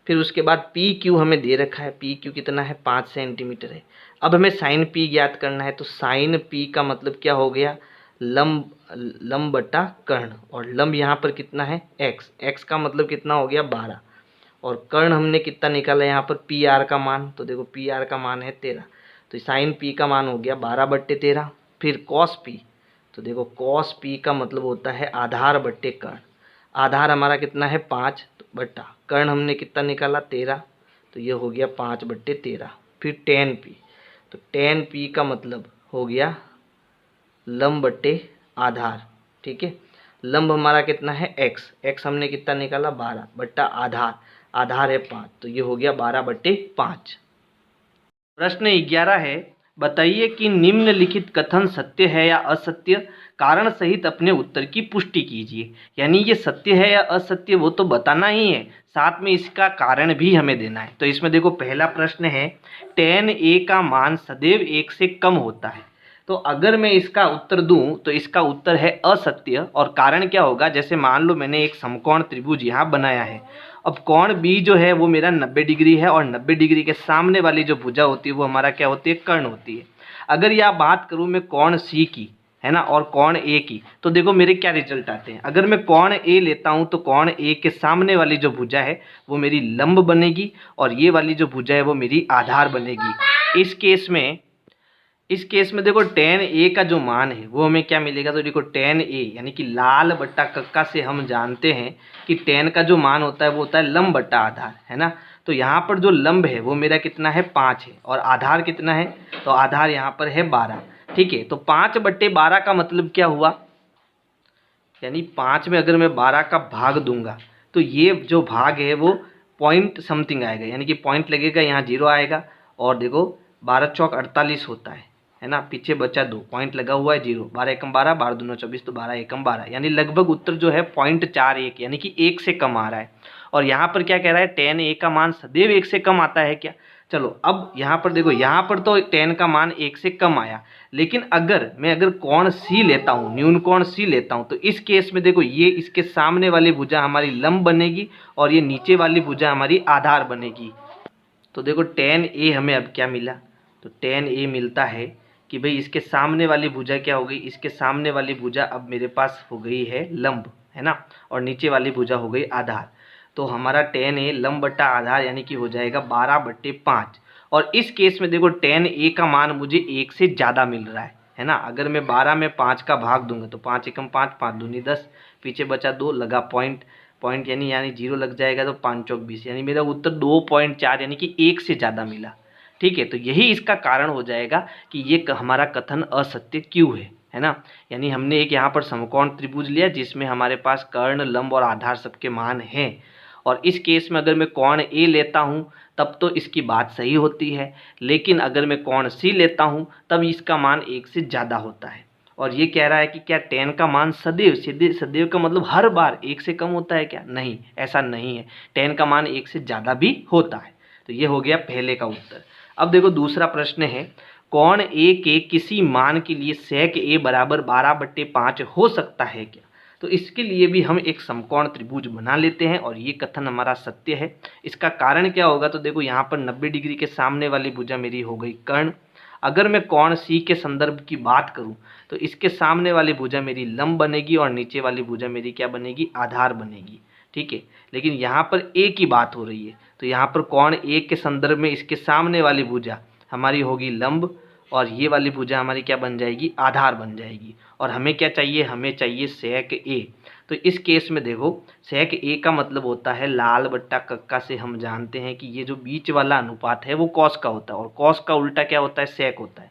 फिर उसके बाद पी क्यू हमें दे रखा है, पी क्यू कितना है 5 सेंटीमीटर है। अब हमें साइन पी ज्ञात करना है तो साइन पी का मतलब क्या हो गया, लंब बटा कर्ण, और लंब यहाँ पर कितना है एक्स, एक्स का मतलब कितना हो गया 12 और कर्ण हमने कितना निकाला यहाँ पर पी आर का मान, तो देखो पी आर का मान है 13 तो साइन पी का मान हो गया 12/13। फिर कॉस पी, तो देखो कॉस पी का मतलब होता है आधार बट्टे कर्ण, आधार हमारा कितना है 5 बट्टा कर्ण हमने कितना निकाला 13 तो ये हो गया 5/13। फिर टेन पी, तो टेन पी का मतलब हो गया लंब बट्टे आधार। ठीक है, लंब हमारा कितना है x, x हमने कितना निकाला 12 बट्टा आधार, आधार है 5 तो ये हो गया 12/5। प्रश्न 11 है, बताइए कि निम्नलिखित कथन सत्य है या असत्य, कारण सहित अपने उत्तर की पुष्टि कीजिए। यानी ये सत्य है या असत्य वो तो बताना ही है, साथ में इसका कारण भी हमें देना है। तो इसमें देखो पहला प्रश्न है, tan a का मान सदैव 1 से कम होता है। तो अगर मैं इसका उत्तर दूं तो इसका उत्तर है असत्य, और कारण क्या होगा, जैसे मान लो मैंने एक समकोण त्रिभुज यहाँ बनाया है, अब कोण B जो है वो मेरा 90 डिग्री है और 90 डिग्री के सामने वाली जो भुजा होती है वो हमारा क्या होती है, कर्ण होती है। अगर यह बात करूं मैं कोण C की, है ना, और कोण A की, तो देखो मेरे क्या रिजल्ट आते हैं। अगर मैं कोण A लेता हूं तो कोण A के सामने वाली जो भुजा है वो मेरी लंब बनेगी और ये वाली जो भुजा है वो मेरी आधार बनेगी। इस केस में इस केस में देखो tan a का जो मान है वो हमें क्या मिलेगा, तो देखो tan a यानी कि लाल बट्टा कक्का से हम जानते हैं कि tan का जो मान होता है वो होता है लंब बट्टा आधार, है ना। तो यहाँ पर जो लंब है वो मेरा कितना है 5 है, और आधार कितना है, तो आधार यहाँ पर है 12। ठीक है, तो 5/12 का मतलब क्या हुआ, यानी 5 में अगर मैं 12 का भाग दूंगा तो ये जो भाग है वो पॉइंट समथिंग आएगा, यानी कि पॉइंट लगेगा, यहाँ 0 आएगा। और देखो 12 चौक 48 होता है ना, पीछे बचा 2, पॉइंट लगा हुआ है 0, 12 एकम 12, 12 दूना 24, तो 12 एकम 12, यानी लगभग उत्तर जो है 0.41 यानी कि 1 से कम आ रहा है। और यहाँ पर क्या कह रहा है, tan a का मान सदैव 1 से कम आता है क्या। चलो अब यहाँ पर देखो, यहाँ पर तो tan का मान 1 से कम आया, लेकिन अगर कोण C लेता हूँ, न्यून कोण C लेता हूँ, तो इस केस में देखो ये इसके सामने वाली भुजा हमारी लंब बनेगी और ये नीचे वाली भुजा हमारी आधार बनेगी। तो देखो tan a हमें अब क्या मिला, तो tan a मिलता है कि भाई इसके सामने वाली भुजा क्या हो गई, इसके सामने वाली भुजा अब मेरे पास हो गई है लंब, है ना, और नीचे वाली भुजा हो गई आधार। तो हमारा tan a लंब बट्टा आधार यानी कि हो जाएगा 12/5। और इस केस में देखो tan a का मान मुझे 1 से ज़्यादा मिल रहा है ना। अगर मैं 12 में 5 का भाग दूंगा तो 5 एकम 5, 5 दूनी 10, पीछे बचा 2, लगा पॉइंट यानी 0 लग जाएगा, तो 5 चौक 20, यानी मेरा उत्तर 2.4 यानी कि 1 से ज़्यादा मिला। ठीक है, तो यही इसका कारण हो जाएगा कि ये हमारा कथन असत्य क्यों है ना। यानी हमने एक यहाँ पर समकोण त्रिभुज लिया जिसमें हमारे पास कर्ण, लंब और आधार सबके मान हैं, और इस केस में अगर मैं कोण A लेता हूँ तब तो इसकी बात सही होती है, लेकिन अगर मैं कोण C लेता हूँ तब इसका मान 1 से ज़्यादा होता है। और ये कह रहा है कि क्या tan का मान सदैव का मतलब हर बार 1 से कम होता है क्या, नहीं, ऐसा नहीं है, tan का मान 1 से ज़्यादा भी होता है। तो ये हो गया पहले का उत्तर। अब देखो दूसरा प्रश्न है, कोण A के किसी मान के लिए sec A बराबर 12/5 हो सकता है क्या। तो इसके लिए भी हम एक समकोण त्रिभुज बना लेते हैं और ये कथन हमारा सत्य है। इसका कारण क्या होगा, तो देखो यहाँ पर 90 डिग्री के सामने वाली भुजा मेरी हो गई कर्ण। अगर मैं कोण C के संदर्भ की बात करूँ तो इसके सामने वाली भुजा मेरी लंब बनेगी और नीचे वाली भुजा मेरी क्या बनेगी, आधार बनेगी। ठीक है, लेकिन यहाँ पर A की बात हो रही है, तो यहाँ पर कोण A के संदर्भ में इसके सामने वाली भुजा हमारी होगी लंब और ये वाली भुजा हमारी क्या बन जाएगी, आधार बन जाएगी। और हमें क्या चाहिए, हमें चाहिए sec A। तो इस केस में देखो sec A का मतलब होता है लाल बट्टा कक्का से हम जानते हैं कि ये जो बीच वाला अनुपात है वो cos का होता है, और cos का उल्टा क्या होता है, sec होता है।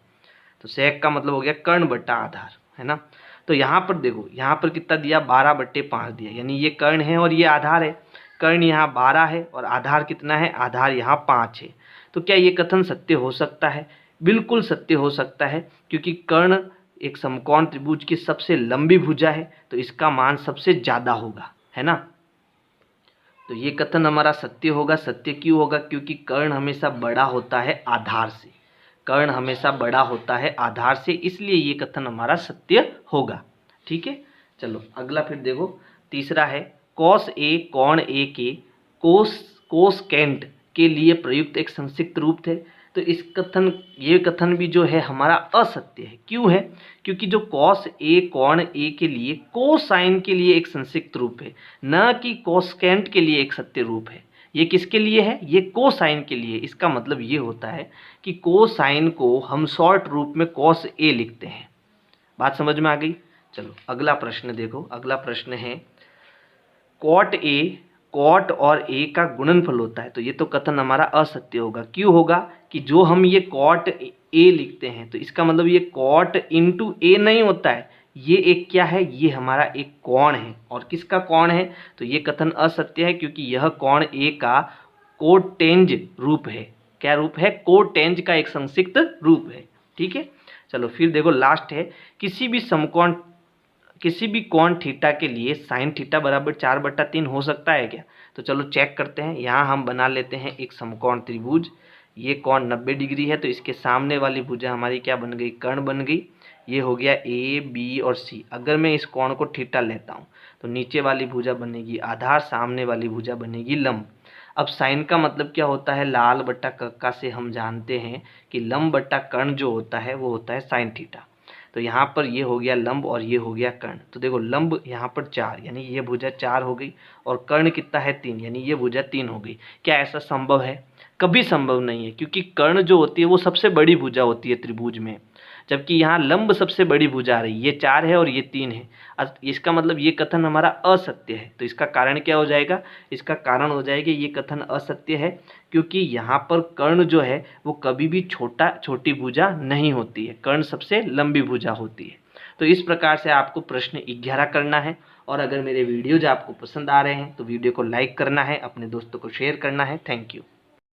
तो sec का मतलब हो गया कर्ण बट्टा आधार, है ना। तो यहाँ पर देखो, यहाँ पर कितना दिया, 12/5 दिया, यानी ये कर्ण है और ये आधार है। कर्ण यहाँ 12 है और आधार कितना है, आधार यहाँ 5 है। तो क्या ये कथन सत्य हो सकता है, बिल्कुल सत्य हो सकता है, क्योंकि कर्ण एक समकोण त्रिभुज की सबसे लंबी भुजा है, तो इसका मान सबसे ज़्यादा होगा, है ना। तो ये कथन हमारा सत्य होगा। सत्य क्यों होगा, क्योंकि कर्ण हमेशा बड़ा होता है आधार से, कर्ण हमेशा बड़ा होता है आधार से, इसलिए ये कथन हमारा सत्य होगा। ठीक है, चलो अगला फिर देखो, तीसरा है cos A कोण A के कोसकेंट के लिए प्रयुक्त एक संक्षिप्त रूप थे। तो ये कथन भी जो है हमारा असत्य है। क्यों है, क्योंकि जो cos A कोण A के लिए कोसाइन के लिए एक संक्षिप्त रूप है, न कि कोसकेंट के लिए एक सत्य रूप है। ये किसके लिए है, ये कोसाइन के लिए। इसका मतलब ये होता है कि कोसाइन को हम शॉर्ट रूप में cos A लिखते हैं। बात समझ में आ गई। चलो अगला प्रश्न देखो, अगला प्रश्न है कॉट और A का गुणनफल होता है। तो ये तो कथन हमारा असत्य होगा। क्यों होगा, कि जो हम ये कॉट A लिखते हैं तो इसका मतलब ये कॉट इंटू A नहीं होता है, ये एक क्या है, ये हमारा एक कोण है। और किसका कोण है, तो ये कथन असत्य है, क्योंकि यह कोण A का कोटेंज रूप है। क्या रूप है, कोटेंज का एक संक्षिप्त रूप है। ठीक है, चलो फिर देखो लास्ट है, किसी भी कोण थीटा के लिए साइन थीटा बराबर 4/3 हो सकता है क्या। तो चलो चेक करते हैं। यहाँ हम बना लेते हैं एक समकोण त्रिभुज। ये कोण 90 डिग्री है, तो इसके सामने वाली भुजा हमारी क्या बन गई, कर्ण बन गई। ये हो गया A, B और C। अगर मैं इस कोण को थीटा लेता हूँ तो नीचे वाली भुजा बनेगी आधार, सामने वाली भुजा बनेगी लंब। अब साइन का मतलब क्या होता है, लाल बट्टा कक्का से हम जानते हैं कि लंब बट्टा कर्ण जो होता है वो होता है साइन थीटा। तो यहाँ पर ये हो गया लंब और ये हो गया कर्ण। तो देखो लंब यहाँ पर 4 यानी ये भुजा 4 हो गई, और कर्ण कितना है 3 यानी ये भुजा 3 हो गई। क्या ऐसा संभव है, कभी संभव नहीं है, क्योंकि कर्ण जो होती है वो सबसे बड़ी भुजा होती है त्रिभुज में। जबकि यहाँ लंब सबसे बड़ी भुजा आ रही है, ये 4 है और ये 3 है। इसका मतलब ये कथन हमारा असत्य है। तो इसका कारण क्या हो जाएगा? इसका कारण हो जाएगा ये कथन असत्य है, क्योंकि यहाँ पर कर्ण जो है वो कभी भी छोटी भुजा नहीं होती है, कर्ण सबसे लंबी भुजा होती है। तो इस प्रकार से आपको प्रश्न 11 करना है। और अगर मेरे वीडियोज आपको पसंद आ रहे हैं तो वीडियो को लाइक करना है, अपने दोस्तों को शेयर करना है। Thank you.